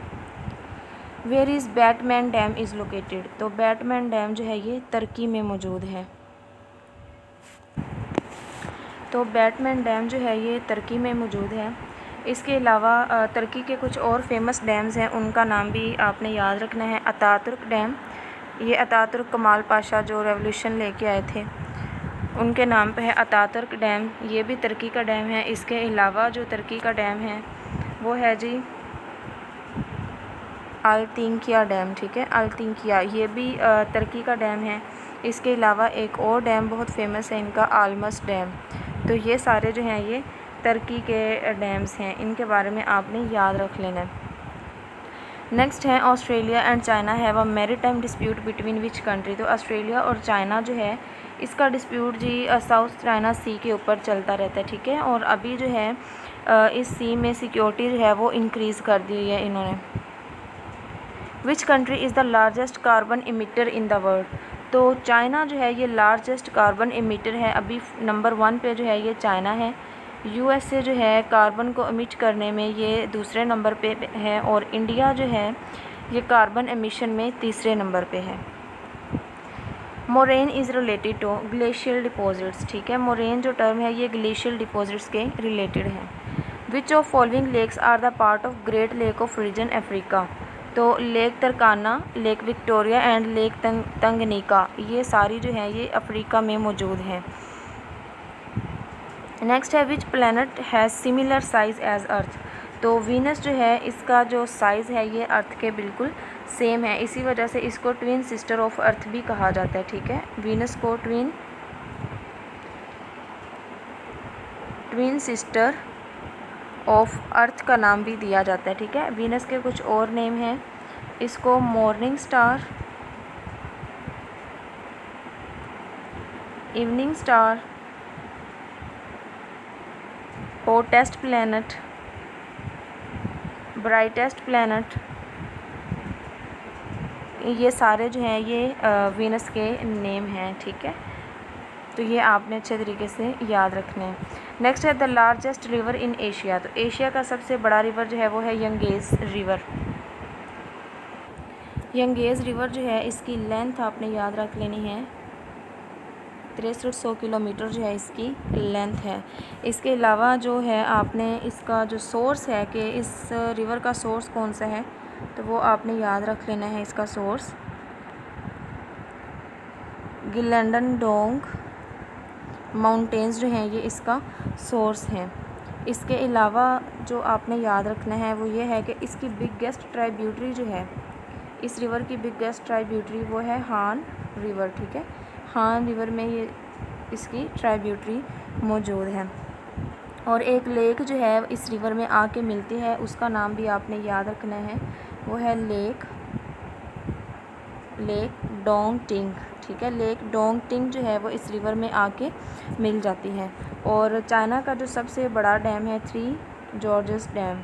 Where is Batman dam is located, तो बैटमैन डैम जो है ये तुर्की में मौजूद है। तो बैटमैन डैम जो है ये तुर्की में मौजूद है। इसके अलावा तुर्की के कुछ और फेमस डैम्स हैं, उनका नाम भी आपने याद रखना है। अतातुर्क डैम, ये अतातुर्क कमाल पाशा जो रेवोल्यूशन लेके आए थे उनके नाम पे है अतातुर्क डैम, ये भी तुर्की का डैम है। इसके अलावा जो तुर्की का डैम है वो है जी अल्तिंकिया डैम, ठीक है। अल्तिंकिया ये भी तुर्की का डैम है। इसके अलावा एक और डैम बहुत फेमस है इनका, आलमस डैम। तो ये सारे जो हैं ये तुर्की के डैम्स हैं, इनके बारे में आपने याद रख लेना है। नेक्स्ट है Australia and China have a maritime dispute between which country, तो ऑस्ट्रेलिया और चाइना जो है इसका डिस्प्यूट जी साउथ चाइना सी के ऊपर चलता रहता है, ठीक है। और अभी जो है इस सी में सिक्योरिटी जो है वो इंक्रीज़ कर दी हुई है इन्होंने। विच country is the largest carbon emitter in the world, तो चाइना जो है ये लार्जेस्ट कार्बन इमिटर है, अभी नंबर 1 पे जो है ये चाइना है। यूएसए जो है कार्बन को इमिट करने में ये दूसरे नंबर पे है, और इंडिया जो है ये कार्बन एमिशन में तीसरे नंबर पे है। Moraine is related to glacial deposits, ठीक है। मोरेन जो टर्म है ये ग्लेशियल डिपॉजिट्स के रिलेटेड है। Which of following lakes are the part of great lake of region Africa, तो Lake Turkana, Lake Victoria and Lake Tanganyika ये सारी जो है ये अफ्रीका में मौजूद हैं। नेक्स्ट है which planet has similar size as earth, तो वीनस जो है इसका जो साइज़ है ये अर्थ के बिल्कुल सेम है, इसी वजह से इसको ट्विन सिस्टर ऑफ अर्थ भी कहा जाता है, ठीक है। वीनस को ट्विन सिस्टर ऑफ अर्थ का नाम भी दिया जाता है, ठीक है। वीनस के कुछ और नेम हैं, इसको morning star, evening star, hottest planet, brightest planet, ये सारे जो हैं ये वीनस के नेम हैं, ठीक है। तो ये आपने अच्छे तरीके से याद रखने हैं। नेक्स्ट है the largest river in Asia, तो एशिया का सबसे बड़ा रिवर जो है वो है यंगेज रिवर। यंगेज रिवर जो है इसकी लेंथ आपने याद रख लेनी है, 6300 किलोमीटर जो है इसकी लेंथ है। इसके अलावा जो है आपने इसका जो सोर्स है कि इस रिवर का सोर्स कौन सा है, तो वो आपने याद रख लेना है। इसका सोर्स गिलेंडनडोंग माउंटेन्स जो हैं ये इसका सोर्स है। इसके अलावा जो आपने याद रखना है वो ये है कि इसकी बिगेस्ट ट्राइब्यूटरी जो है, इस रिवर की बिगेस्ट ट्राइब्यूटरी वो है हान रिवर, ठीक है। हान रिवर में ये इसकी ट्राइब्यूटरी मौजूद है। और एक लेक जो है इस रिवर में आके मिलती है, उसका नाम भी आपने याद रखना है, वो है लेक डोंग टिंग, ठीक है। लेक डोंग टिंग जो है वो इस रिवर में आके मिल जाती है। और चाइना का जो सबसे बड़ा डैम है 3 जॉर्जेस डैम,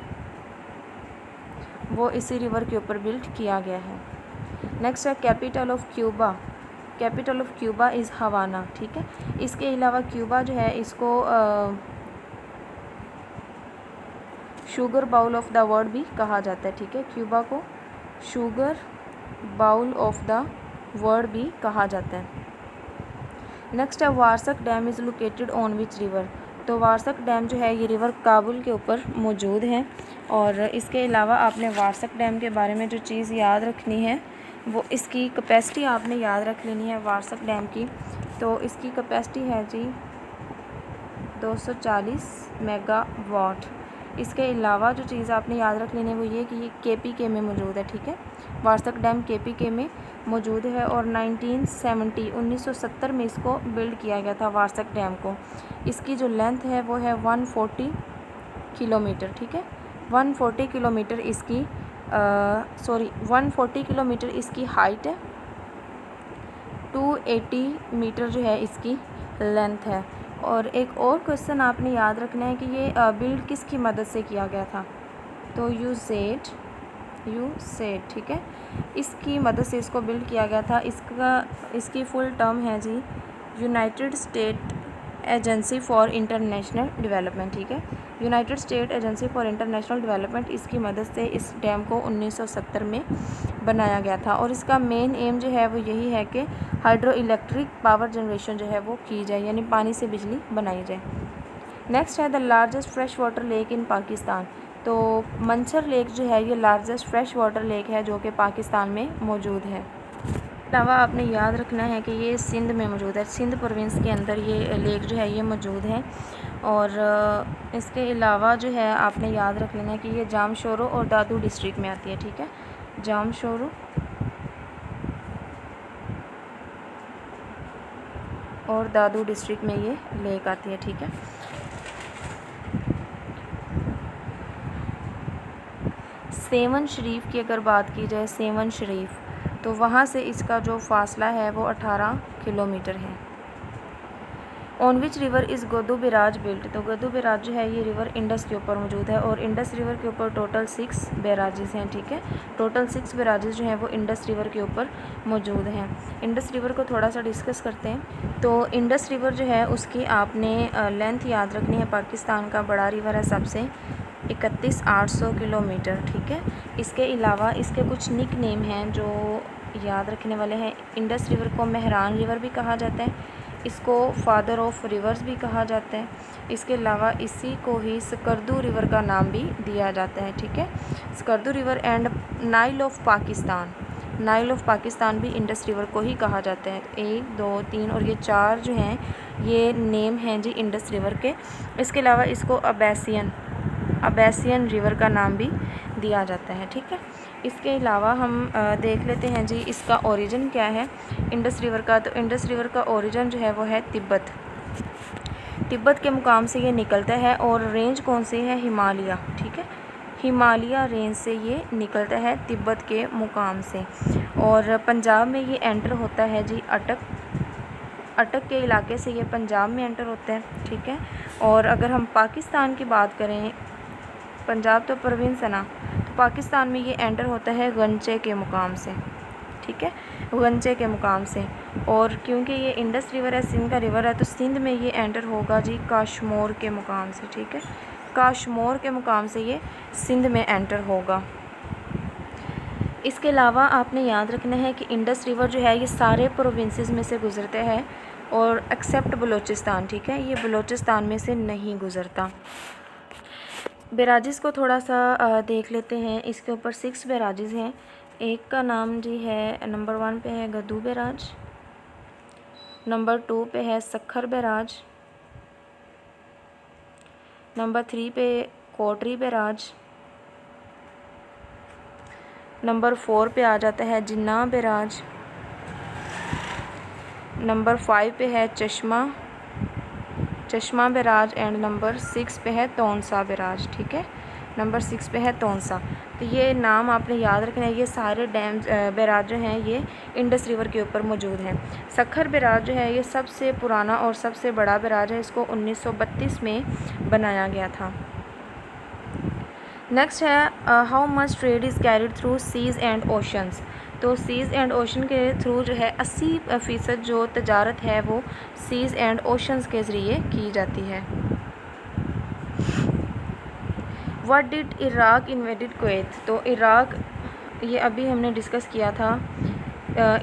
वो इसी रिवर के ऊपर बिल्ड किया गया है। नेक्स्ट है capital of Cuba, capital of Cuba is Havana, ठीक है। इसके अलावा क्यूबा जो है इसको sugar bowl of the world भी कहा जाता है, ठीक है। क्यूबा को sugar bowl of the world भी कहा जाता है। नेक्स्ट है Warsak dam is located on which river, तो वारसक डैम जो है ये रिवर काबुल के ऊपर मौजूद है। और इसके अलावा आपने वारसक डैम के बारे में जो चीज़ याद रखनी है वो इसकी कैपेसिटी आपने याद रख लेनी है वारसक डैम की। तो इसकी कैपेसिटी है जी 240 मेगावाट। इसके अलावा जो चीज़ आपने याद रख लेनी है वो ये कि ये KPK में मौजूद है, ठीक है। वारसक डैम KPK में मौजूद है और 1970 में इसको बिल्ड किया गया था वारसक डैम को। इसकी जो लेंथ है वो है 140 किलोमीटर, ठीक है। 140 किलोमीटर इसकी 140 किलोमीटर इसकी हाइट है। 280 मीटर जो है इसकी लेंथ है। और एक और क्वेश्चन आपने याद रखना है कि ये बिल्ड किसकी मदद से किया गया था। तो यू सेड, ठीक है, इसकी मदद से इसको बिल्ड किया गया था। इसकी फुल टर्म है जी United State Agency for International Development, ठीक है। United State Agency for International Development, इसकी मदद से इस डैम को 1970 में बनाया गया था। और इसका मेन एम जो है वो यही है कि हाइड्रो इलेक्ट्रिक पावर जनरेशन जो है वो की जाए, यानी पानी से बिजली बनाई जाए। नेक्स्ट है the largest fresh water lake in Pakistan. तो मंसर लेक जो है ये लार्जेस्ट फ्रेश वाटर लेक है जो कि पाकिस्तान में मौजूद है। अलावा आपने याद रखना है कि ये सिंध में मौजूद है, सिंध प्रोविंस के अंदर ये लेक जो है ये मौजूद है। और इसके अलावा जो है आपने याद रख लेना है कि ये जामशोरो और दादू डिस्ट्रिक्ट में आती है, ठीक है। जामशोरो और दादू डिस्ट्रिक्ट में ये लेक आती है, ठीक है। सेवन शरीफ की अगर बात की जाए, सेवन शरीफ, तो वहाँ से इसका जो फासला है वो 18 किलोमीटर है। On which river is Guddu barrage built. तो गद्दू बैराज जो है ये रिवर इंडस के ऊपर मौजूद है और इंडस रिवर के ऊपर टोटल 6 बैराजेस हैं, ठीक है। टोटल 6 बैराजेस जो हैं वो इंडस रिवर के ऊपर मौजूद हैं। इंडस रिवर को थोड़ा सा डिस्कस करते हैं। तो इंडस रिवर जो है उसकी आपने लेंथ याद रखनी है। पाकिस्तान का बड़ा रिवर है सबसे, 31,800 किलोमीटर, ठीक है। इसके अलावा इसके कुछ निक नेम हैं जो याद रखने वाले हैं। इंडस रिवर को मेहरान रिवर भी कहा जाता है, इसको फादर ऑफ रिवर्स भी कहा जाता है। इसके अलावा इसी को ही स्कर्दू रिवर का नाम भी दिया जाता है, ठीक है। Skardu river and Nile of Pakistan, Nile of Pakistan भी इंडस रिवर को ही कहा जाता है। 1 2 3 और ये 4 जो हैं ये नेम हैं जी इंडस रिवर के। इसके अलावा इसको अबैसियन रिवर का नाम भी दिया जाता है, ठीक है। इसके अलावा हम देख लेते हैं जी इसका ओरिजिन क्या है इंडस रिवर का। तो इंडस रिवर का ओरिजिन जो है वो है तिब्बत के मुकाम से ये निकलता है और रेंज कौन सी है, हिमालय, ठीक है। हिमालय रेंज से ये निकलता है तिब्बत के मुकाम से। और पंजाब में ये एंटर होता है जी अटक के इलाके से ये पंजाब में एंटर होता है, ठीक है। और अगर हम पाकिस्तान की बात करें, पंजाब तो प्रोविंस है ना, तो पाकिस्तान में ये एंटर होता है गंजे के मुकाम से, ठीक है, गंजे के मुकाम से। और क्योंकि ये इंडस रिवर है, सिंध का रिवर है, तो सिंध में ये एंटर होगा जी काशमोर के मुकाम से, ठीक है। काशमोर के मुकाम से ये सिंध में एंटर होगा। इसके अलावा आपने याद रखना है कि इंडस रिवर जो है ये सारे प्रोविंसेस में से गुज़रते हैं और एक्सेप्ट बलूचिस्तान, ठीक है, ये बलूचिस्तान में से नहीं गुज़रता। बैराजेस को थोड़ा सा देख लेते हैं। इसके ऊपर 6 बैराजेस हैं। एक का नाम जी है, नंबर 1 पे है गद्दू बैराज, नंबर 2 पे है सखर बैराज, नंबर 3 पे कोटरी बैराज, नंबर 4 पे आ जाता है जिन्ना बैराज, नंबर 5 पे है चश्मा बैराज एंड नंबर 6 पे है तौनसा बैराज, ठीक है। नंबर 6 पे है तौनसा। तो ये नाम आपने याद रखना है। ये सारे डैम बैराज जो हैं ये इंडस रिवर के ऊपर मौजूद हैं। सखर बैराज जो है ये सबसे पुराना और सबसे बड़ा बैराज है। इसको 1932 में बनाया गया था। नेक्स्ट है how much trade is carried through seas and oceans. तो सीज़ एंड ओशन के थ्रू जो है 80% जो तजारत है वो सीज़ एंड ओशंस के ज़रिए की जाती है। What did Iraq invaded Kuwait. तो इराक, ये अभी हमने डिस्कस किया था,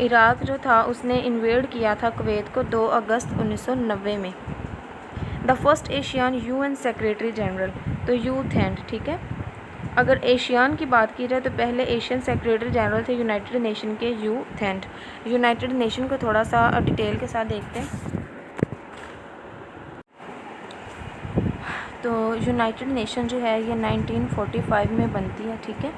इराक जो था उसने इन्वेड किया था कुवैत को 2 अगस्त 1990 में। The first Asian UN secretary general, तो यूथ हैंड, ठीक है। अगर एशियान की बात की जाए तो पहले एशियन सेक्रेटरी जनरल थे यूनाइटेड नेशन के यू थेंट। यूनाइटेड नेशन को थोड़ा सा डिटेल के साथ देखते हैं। तो यूनाइटेड नेशन जो है ये 1945 में बनती है, ठीक है।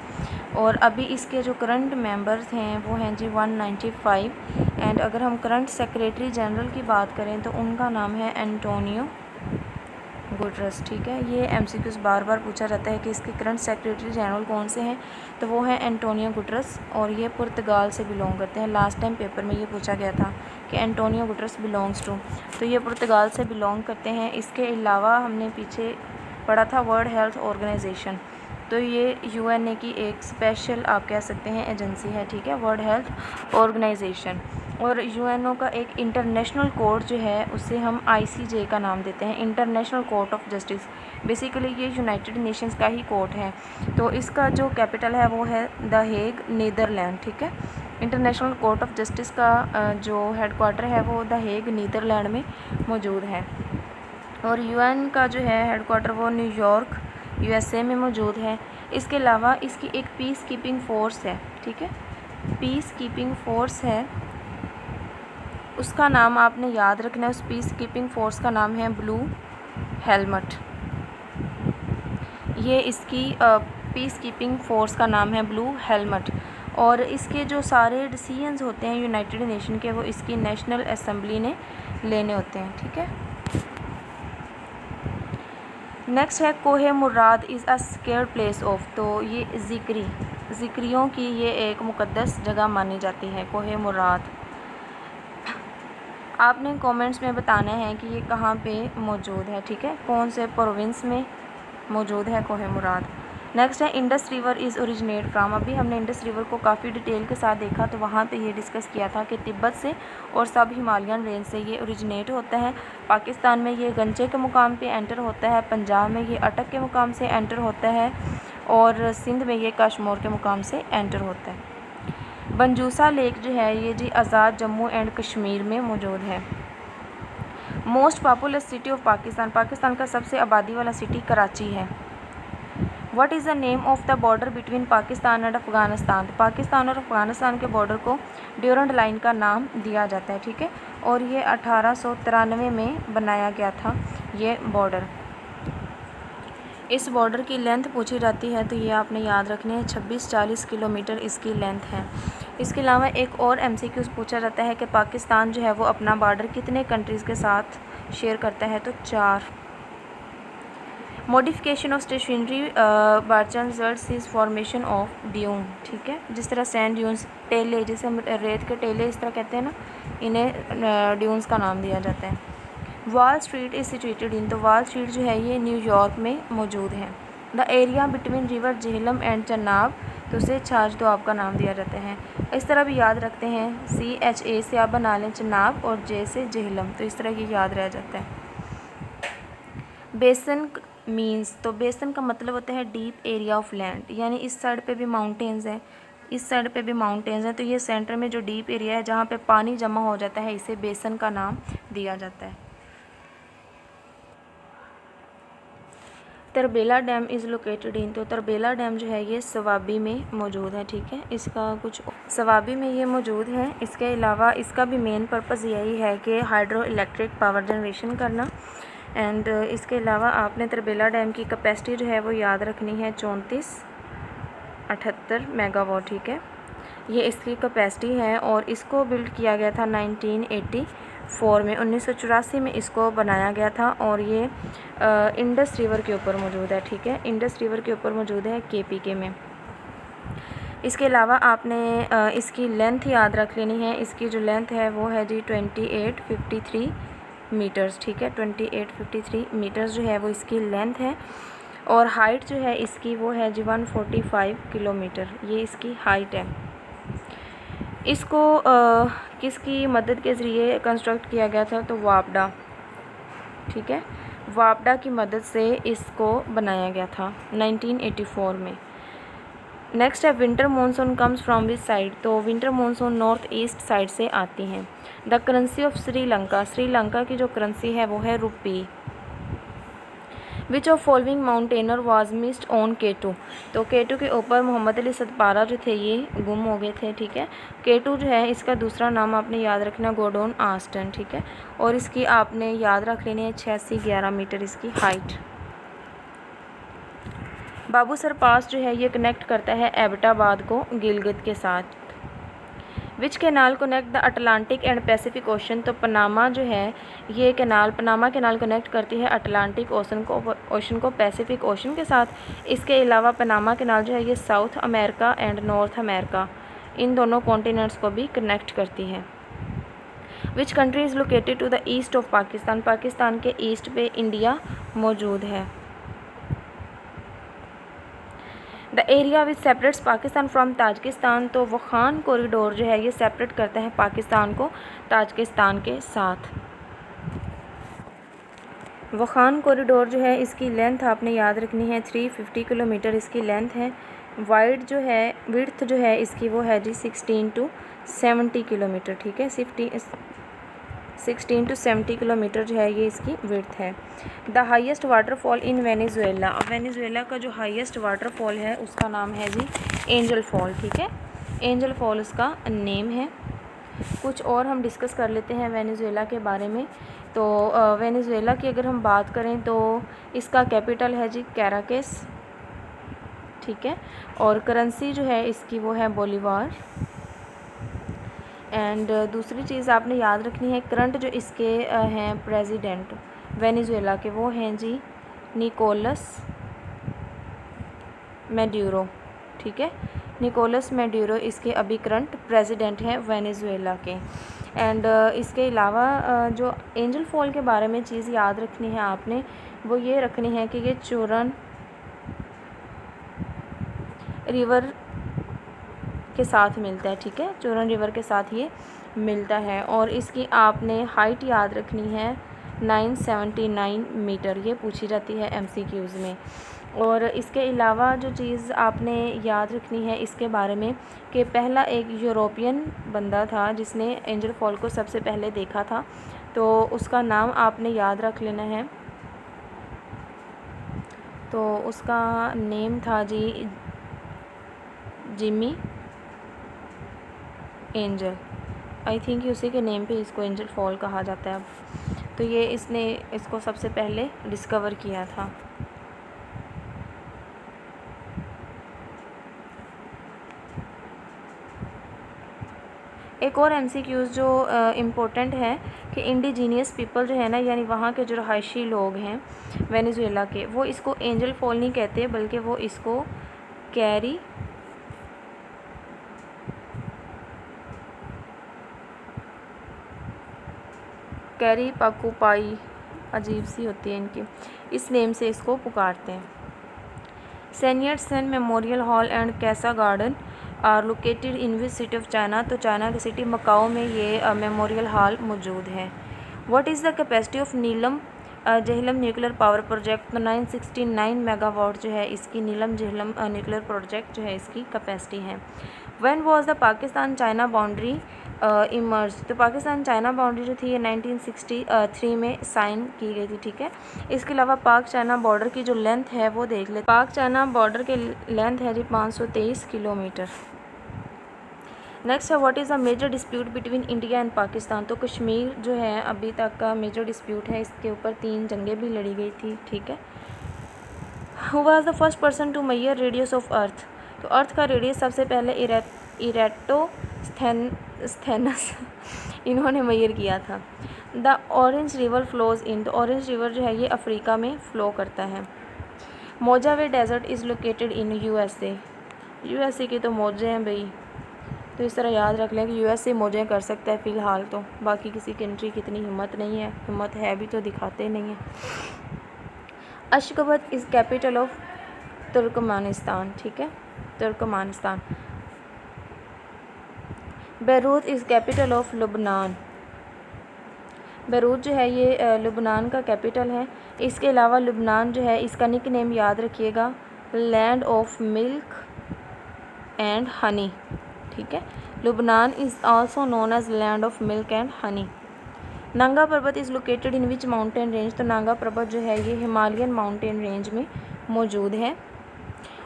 और अभी इसके जो करंट मेंबर्स हैं वो हैं जी 195। एंड अगर हम करंट सेक्रेटरी जनरल की बात करें तो उनका नाम है एंटोनियो गुटरस, ठीक है। ये एमसीक्यूज़ बार बार पूछा जाता है कि इसके करंट सेक्रेटरी जनरल कौन से हैं, तो वो हैं एंटोनियो गुटरस और ये पुर्तगाल से बिलोंग करते हैं। लास्ट टाइम पेपर में ये पूछा गया था कि एंटोनियो गुटरस बिलोंग्स टू, तो ये पुर्तगाल से बिलोंग करते हैं। इसके अलावा हमने पीछे पढ़ा था वर्ल्ड हेल्थ ऑर्गेनाइजेशन, तो ये यूएनए की एक स्पेशल आप कह सकते हैं एजेंसी है, ठीक है, वर्ल्ड हेल्थ ऑर्गेनाइजेशन। और यूएनओ का एक इंटरनेशनल कोर्ट जो है उसे हम आईसीजे का नाम देते हैं, international court of justice. Basically ये यूनाइटेड नेशंस का ही कोर्ट है। तो इसका जो कैपिटल है वो है द हेग, नीदरलैंड, ठीक है। इंटरनेशनल कोर्ट ऑफ जस्टिस का जो हेडक्वार्टर है वो द हेग नीदरलैंड में मौजूद है। और यूएन का जो है हेडक्वार्टर वो न्यूयॉर्क यूएसए में मौजूद है। इसके अलावा इसकी एक पीस कीपिंग फ़ोर्स है, ठीक है, पीस कीपिंग फ़ोर्स है, उसका नाम आपने याद रखना है। उस पीस कीपिंग फ़ोर्स का नाम है ब्लू हेलमेट। ये इसकी पीस कीपिंग फ़ोर्स का नाम है ब्लू हेलमेट। और इसके जो सारे डिसीजंस होते हैं यूनाइटेड नेशन के वो इसकी नेशनल असेंबली ने लेने होते हैं, ठीक है। नेक्स्ट है Koh-e Murad is a sacred place of, तो ये ज़िक्रियों की ये एक मुक़द्दस जगह मानी जाती है कोहे मुराद। आपने कमेंट्स में बताना है कि ये कहाँ पे मौजूद है, ठीक है, कौन से प्रोविंस में मौजूद है कोहे मुराद। नेक्स्ट है Indus river is originate from. अभी हमने इंडस रिवर को काफ़ी डिटेल के साथ देखा, तो वहाँ पे ये डिस्कस किया था कि तिब्बत से और सब हिमालयन रेंज से ये ओरिजिनेट होता है। पाकिस्तान में ये गंजे के मुकाम पे एंटर होता है, पंजाब में ये अटक के मुकाम से एंटर होता है और सिंध में ये काशमोर के मुकाम से एंटर होता है। बंजूसा लेक जो है ये जी आज़ाद जम्मू एंड कश्मीर में मौजूद है। Most populous city of Pakistan, Pakistan का सबसे आबादी वाला सिटी कराची है। What is the name of the border between Pakistan and Afghanistan, Pakistan और अफ़गानिस्तान के बॉर्डर को ड्यूरेंट लाइन का नाम दिया जाता है, ठीक है। और ये 1893 में बनाया गया था ये बॉर्डर। इस बॉर्डर की लेंथ पूछी जाती है तो ये आपने याद रखनी है, 26-40 किलोमीटर इसकी लेंथ है। इसके अलावा एक और एमसीक्यूज़ पूछा जाता है कि पाकिस्तान जो है वो अपना बॉर्डर कितने कंट्रीज़ के साथ शेयर करता है, तो 4। Modification of stationary barchan results is formation of dune, ठीक है। जिस तरह सैंड ड्यून्स, टेले, जिसे हम रेत के टेले इस तरह कहते हैं ना, इन्हें ड्यून्स का नाम दिया जाता है। Wall street is situated in, तो वॉल स्ट्रीट जो है ये न्यूयॉर्क में मौजूद है। The area between river Jhelum and Chenab, तो उसे छाछ दोआब का नाम दिया जाता है। इस तरह भी याद रखते हैं, CHA से आप बना लें चनाब और J से झेलम, तो इस तरह ये याद रह जाता है। बेसन मीन्स, तो बेसन का मतलब होता है डीप एरिया ऑफ लैंड, यानी इस साइड पे भी माउंटेन्स हैं, इस साइड पे भी माउंटेन्स हैं, तो ये सेंटर में जो डीप एरिया है जहाँ पे पानी जमा हो जाता है इसे बेसन का नाम दिया जाता है। तरबेला डैम इज़ लोकेटेड इन, तो तरबेला डैम जो है ये सवाबी में मौजूद है, ठीक है। इसका कुछ सवाबी में ये मौजूद है। इसके अलावा इसका भी मेन पर्पज़ यही है कि हाइड्रो इलेक्ट्रिक पावर जनरेशन करना। एंड इसके अलावा आपने तरबेला डैम की कैपेसिटी जो है वो याद रखनी है 3478 मेगावाट, ठीक है, ये इसकी कैपेसिटी है। और इसको बिल्ड किया गया था 1984 में, 1984 में इसको बनाया गया था। और ये इंडस रिवर के ऊपर मौजूद है, ठीक है, इंडस रिवर के ऊपर मौजूद है KPK में। इसके अलावा आपने इसकी लेंथ याद रख लेनी है। इसकी जो लेंथ है वो है जी 2853 मीटर्स, ठीक है, 2853 मीटर्स जो है वो इसकी लेंथ है। और हाइट जो है इसकी वो है जी 145 किलोमीटर, ये इसकी हाइट है। इसको किसकी मदद के ज़रिए कंस्ट्रक्ट किया गया था, तो वापडा, ठीक है, वापडा की मदद से इसको बनाया गया था 1984 में। नेक्स्ट है winter monsoon comes from which side, तो winter monsoon north east side से आती हैं। The currency of Sri Lanka, Sri Lanka की जो करेंसी है वो है rupee. Which of following mountaineer was missed on K2। तो K2 के ऊपर मोहम्मद अली सतपारा जो थे ये गुम हो गए थे, ठीक है। K2 जो है इसका दूसरा नाम आपने याद रखना गोडोन आस्टन, ठीक है। और इसकी आपने याद रख लेनी है 86-11 मीटर इसकी हाइट। बाबूसर पास जो है ये कनेक्ट करता है एबटाबाद को गिलगित के साथ। Which canal connect the Atlantic and Pacific ocean. तो पनामा जो है ये कैनाल, पनामा कैनाल कनेक्ट करती है अटलांटिक ओशन को पैसिफिक ओशन के साथ। इसके अलावा पनामा कैनाल जो है ये South America and North America इन दोनों कॉन्टिनेंट्स को भी कनेक्ट करती है। Which country is located to the east of Pakistan. Pakistan के ईस्ट पे इंडिया मौजूद है। The area which separates Pakistan from Tajikistan. तो वखान कॉरिडोर जो है ये सेपरेट करता है पाकिस्तान को ताजिकिस्तान के साथ। वखान कॉरिडोर जो है इसकी लेंथ आपने याद रखनी है 350 किलोमीटर इसकी लेंथ है। वाइड जो है विड्थ जो है इसकी वो है जी 16 to 70 किलोमीटर, ठीक है। 16 to 70 किलोमीटर जो है ये इसकी विड्थ है। The highest waterfall in Venezuela. अब वेनेजुएला का जो हाईएस्ट वाटरफॉल है उसका नाम है जी एंजल फॉल, ठीक है। एंजल फॉल उसका नेम है। कुछ और हम डिस्कस कर लेते हैं वेनेजुएला के बारे में। तो वेनेजुएला की अगर हम बात करें तो इसका कैपिटल है जी कैराकस, ठीक है। और करेंसी जो है इसकी वो है बोलीवार। एंड दूसरी चीज़ आपने याद रखनी है करंट जो इसके हैं प्रेसिडेंट वेनेजुएला के वो हैं जी निकोलस मैड्यूरो, ठीक है। निकोलस मैड्यूरो इसके अभी करंट प्रेसिडेंट हैं वेनेजुएला के। एंड इसके अलावा जो एंजल फॉल के बारे में चीज़ याद रखनी है आपने वो ये रखनी है कि ये चोरन रिवर के साथ मिलता है, ठीक है। चोरन रिवर के साथ ये मिलता है। और इसकी आपने हाइट याद रखनी है 979 मीटर, ये पूछी जाती है MCQs में। और इसके अलावा जो चीज़ आपने याद रखनी है इसके बारे में कि पहला एक यूरोपियन बंदा था जिसने एंजल फॉल को सबसे पहले देखा था, तो उसका नाम आपने याद रख लेना है। तो उसका नेम था जी जिमी एंजल। आई थिंक उसी के नेम पे इसको एंजल फॉल कहा जाता है अब। तो ये इसने इसको सबसे पहले डिस्कवर किया था। एक और MCQs जो इम्पोर्टेंट है कि इंडिजीनियस पीपल जो है ना, यानी वहाँ के जो रहायशी लोग हैं वेनेजुएला के, वो इसको एंजल फॉल नहीं कहते बल्कि वो इसको कैरी पाकुपाई, अजीब सी होती है इनकी, इस नेम से इसको पुकारते हैं। Sun Yat Sen memorial hall and Casa garden are located in which city of China. तो चाइना की सिटी मकाओ में ये मेमोरियल हॉल मौजूद है। What is the capacity of Neelum Jhelum nuclear power project. तो 969 मेगावाट जो है इसकी नीलम जहलम न्यूक्लियर प्रोजेक्ट जो है इसकी कैपेसिटी है। When was the Pakistan China boundary emerge. तो पाकिस्तान चाइना बाउंड्री जो थी ये 1963 में साइन की गई थी, ठीक है। इसके अलावा पाक चाइना बॉर्डर की जो लेंथ है वो देख ले। पाक चाइना बॉर्डर की लेंथ है जी 523 किलोमीटर। नेक्स्ट है what is a major dispute between India and Pakistan. तो कश्मीर जो है अभी तक का मेजर डिस्प्यूट है, इसके ऊपर 3 जंगें भी लड़ी गई थी, ठीक है। Who was the first person to measure radius of earth. तो अर्थ का रेडियस सबसे पहले इरेटोस्थेनस इन्होंने मेजर किया था। The orange river flows in. तो ऑरेंज रिवर जो है ये अफ्रीका में फ़्लो करता है। Mojave desert is located in USA। USA की तो मौजें हैं भाई, तो इस तरह याद रख लें कि USA मौजें कर सकता है फ़िलहाल, तो बाकी किसी कंट्री की इतनी हिम्मत नहीं है, हिम्मत है भी तो दिखाते नहीं हैं। Ashgabat is capital of Turkmenistan, ठीक है, Turkmenistan. Beirut is capital of लुबनान। बैरूत जो है ये लुबनान का कैपिटल है। इसके अलावा लुबनान जो है इसका निक नेम याद रखिएगा land of milk and honey, ठीक है। लुबनान is also known as land of milk and honey. Nanga Parbat is located in which mountain range, तो नांगा पर्वत जो है ये हिमालयन माउंटेन रेंज में मौजूद है।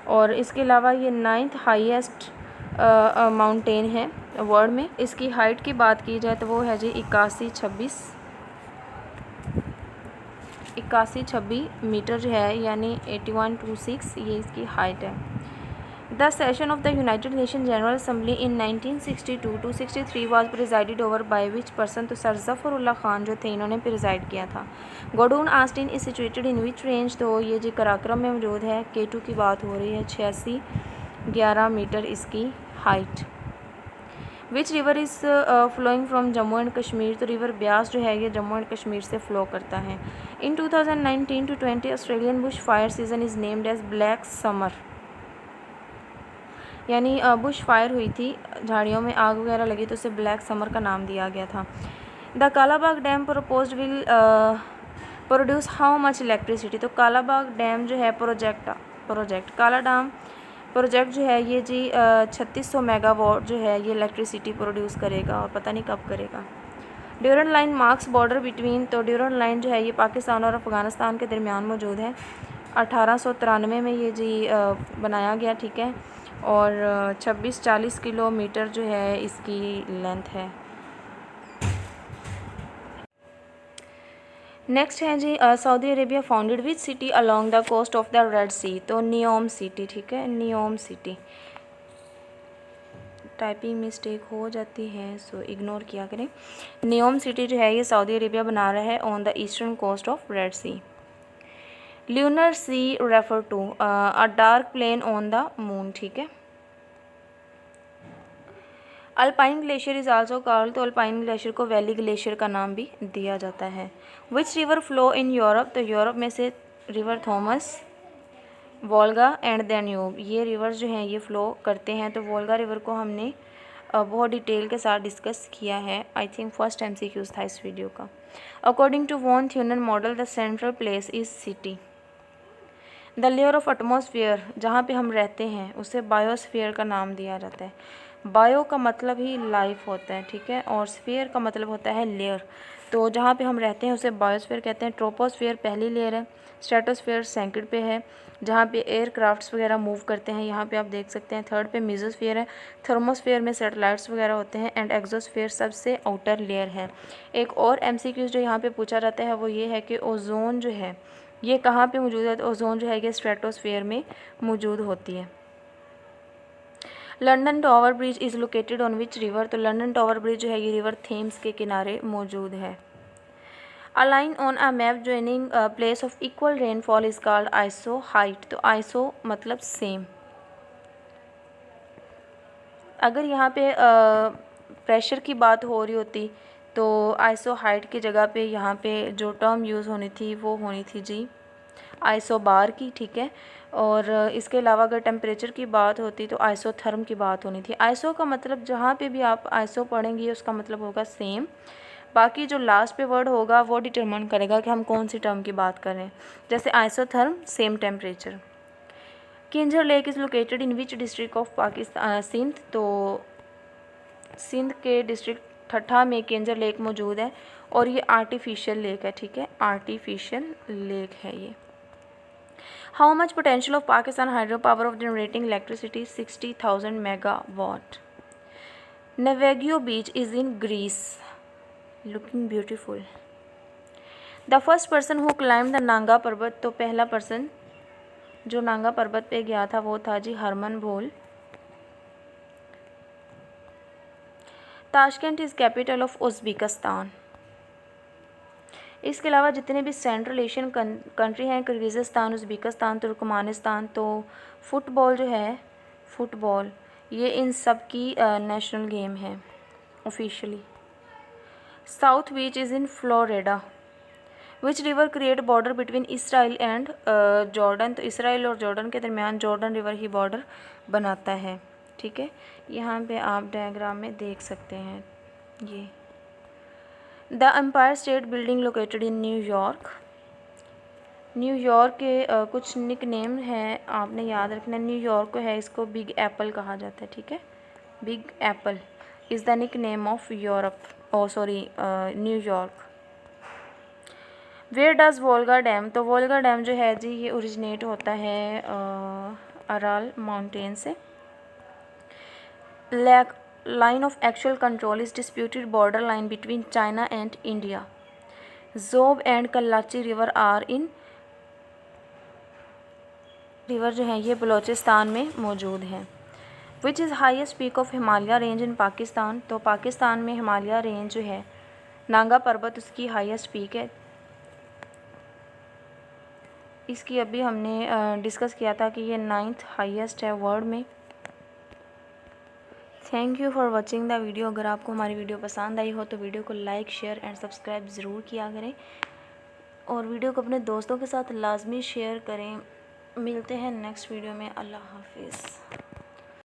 और इसके अलावा ये 9th हाईएस्ट माउंटेन है वर्ल्ड में। इसकी हाइट की बात की जाए तो वो है जी 8126 मीटर जो है, यानी 8126 ये इसकी हाइट है। The session of the United Nation General Assembly in 1962-63 was presided over by which person, तो सर ज़फ़रुल्लाह ख़ान जो थे इन्होंने प्रिजाइड किया था। Godwin Austen is situated in which range, तो ये जी कराक्रम में मौजूद है। K2 की बात हो रही है, 8611 मीटर इसकी height. Which river is flowing from Jammu and Kashmir, तो रिवर ब्यास जो है ये जम्मू एंड कश्मीर से फ़्लो करता है। In 2019-20 Australian bush fire season is named as black summer, यानी बुश फायर हुई थी, झाड़ियों में आग वगैरह लगी तो उसे ब्लैक समर का नाम दिया गया था। The Kalabagh dam proposed will produce how much electricity, तो कालाबाग डैम जो है प्रोजेक्ट काला डैम प्रोजेक्ट जो है ये जी 3600 मेगावाट जो है ये इलेक्ट्रिसिटी प्रोड्यूस करेगा, और पता नहीं कब करेगा। Durand line marks border between, तो ड्यूरन लाइन जो है ये पाकिस्तान और अफ़गानिस्तान के दरमियान मौजूद है। 1893 में ये जी बनाया गया, ठीक है। और 2640 किलोमीटर जो है इसकी लेंथ है। नेक्स्ट है जी Saudi Arabia founded which city along the coast of the Red Sea, तो नियोम सिटी, ठीक है, नियोम सिटी। टाइपिंग मिस्टेक हो जाती है सो इग्नोर किया करें। नियोम सिटी जो है ये सऊदी अरेबिया बना रहा है on the eastern coast of red sea. Lunar sea refer to a dark plain on the moon, ठीक है। Alpine glacier is also called, तो अल्पाइन ग्लेशियर को वैली ग्लेशियर का नाम भी दिया जाता है। Which river flow in Europe, तो यूरोप में से river Thomas, Volga and Danube, ये रिवर्स जो हैं ये फ़्लो करते हैं। तो वोल्गा रिवर को हमने बहुत डिटेल के साथ डिस्कस किया है। आई थिंक फर्स्ट MCQs था इस वीडियो का। According to von Thunen model the central place is city. The layer of atmosphere, जहाँ पे हम रहते हैं उसे बायोस्फीयर का नाम दिया जाता है। बायो का मतलब ही लाइफ होता है, ठीक है, और स्फीयर का मतलब होता है लेयर। तो जहाँ पे हम रहते हैं उसे बायोस्फीयर कहते हैं। ट्रोपोस्फीयर पहली लेयर है, स्ट्रेटोस्फीयर सेकंड पे है, जहाँ पे एयरक्राफ्ट्स वगैरह मूव करते हैं, यहाँ पे आप देख सकते हैं। थर्ड पे मेसोस्फीयर है, थर्मोस्फीयर में सैटेलाइट्स वगैरह होते हैं, एंड एक्सोस्फीयर सबसे आउटर लेयर है। एक और MCQ जो यहाँ पे पूछा जाता है वो ये है कि ओजोन जो है ये कहाँ पे मौजूद है, तो ओजोन जो है ये स्ट्रेटोस्फीयर में मौजूद होती है। London tower bridge is located on which river, तो लंदन टावर ब्रिज जो है ये रिवर थेम्स के किनारे मौजूद है। A line on a map joining place of equal rainfall is called iso height, तो आइसो मतलब सेम। अगर यहाँ पे प्रेशर की बात हो रही होती तो आइसो हाइट की जगह पे यहाँ पे जो टर्म यूज़ होनी थी वो होनी थी जी आइसो बार की, ठीक है। और इसके अलावा अगर टेम्परेचर की बात होती तो आइसोथर्म की बात होनी थी। आइसो का मतलब जहाँ पे भी आप आइसो पढ़ेंगे उसका मतलब होगा सेम। बाकी जो लास्ट पे वर्ड होगा वो डिटरमाइन करेगा कि हम कौन सी टर्म की बात कर रहे हैं। जैसे isotherm same temperature. Kinjhar lake is located in which district of Pakistan, Sindh, तो सिंध के डिस्ट्रिक्ट ठट्ठा में किंजर लेक मौजूद है, और ये आर्टिफिशियल लेक है, ठीक है, आर्टिफिशियल लेक है ये। How much potential of Pakistan hydro power of generating electricity 60,000 megawatt. Navagio beach is in Greece, looking beautiful. The first person who climb the Nanga Parbat, तो पहला पर्सन जो नांगा पर्वत पे गया था वो था जी हरमन भोल। Tashkent is capital of Uzbekistan. इसके अलावा जितने भी सेंट्रल एशियन कंट्री हैं, किर्गिज़स्तान, उज़्बेकिस्तान, तुर्कमानिस्तान, तो फ़ुटबॉल जो है फ़ुटबॉल ये इन सब की नेशनल गेम है officially. South Beach is in Florida. Which river create border between Israel and Jordan, तो इसराइल और जॉर्डन के दरमियान जॉर्डन रिवर ही बॉर्डर बनाता है, ठीक है। यहाँ पे आप डायग्राम में देख सकते हैं ये। The Empire State Building located in न्यूयॉर्क। न्यूयॉर्क के कुछ निक नेम हैं, आपने याद रखना। न्यूयॉर्क को है इसको बिग एप्पल कहा जाता है, ठीक है। Big apple is the nick name of Europe, oh sorry न्यूयॉर्क। वेयर डज़ वोल्गा डैम, तो वोल्गा डैम जो है जी ये ओरिजिनेट होता है अराल माउंटेन से। Line of actual control is disputed border line between China and India. Zhob and Kalachi river are in, river जो है ये बलूचिस्तान में मौजूद है। Which is highest peak of Himalaya range in Pakistan, तो पाकिस्तान में हिमालय रेंज जो है नांगा पर्वत उसकी हाईएस्ट पीक है। इसकी अभी हमने डिस्कस किया था कि ये 9th हाईएस्ट है वर्ल्ड में। Thank you for watching the video. अगर आपको हमारी वीडियो पसंद आई हो तो वीडियो को लाइक शेयर एंड सब्सक्राइब ज़रूर किया करें और वीडियो को अपने दोस्तों के साथ लाजमी शेयर करें। मिलते हैं नेक्स्ट वीडियो में। अल्लाह हाफिज़।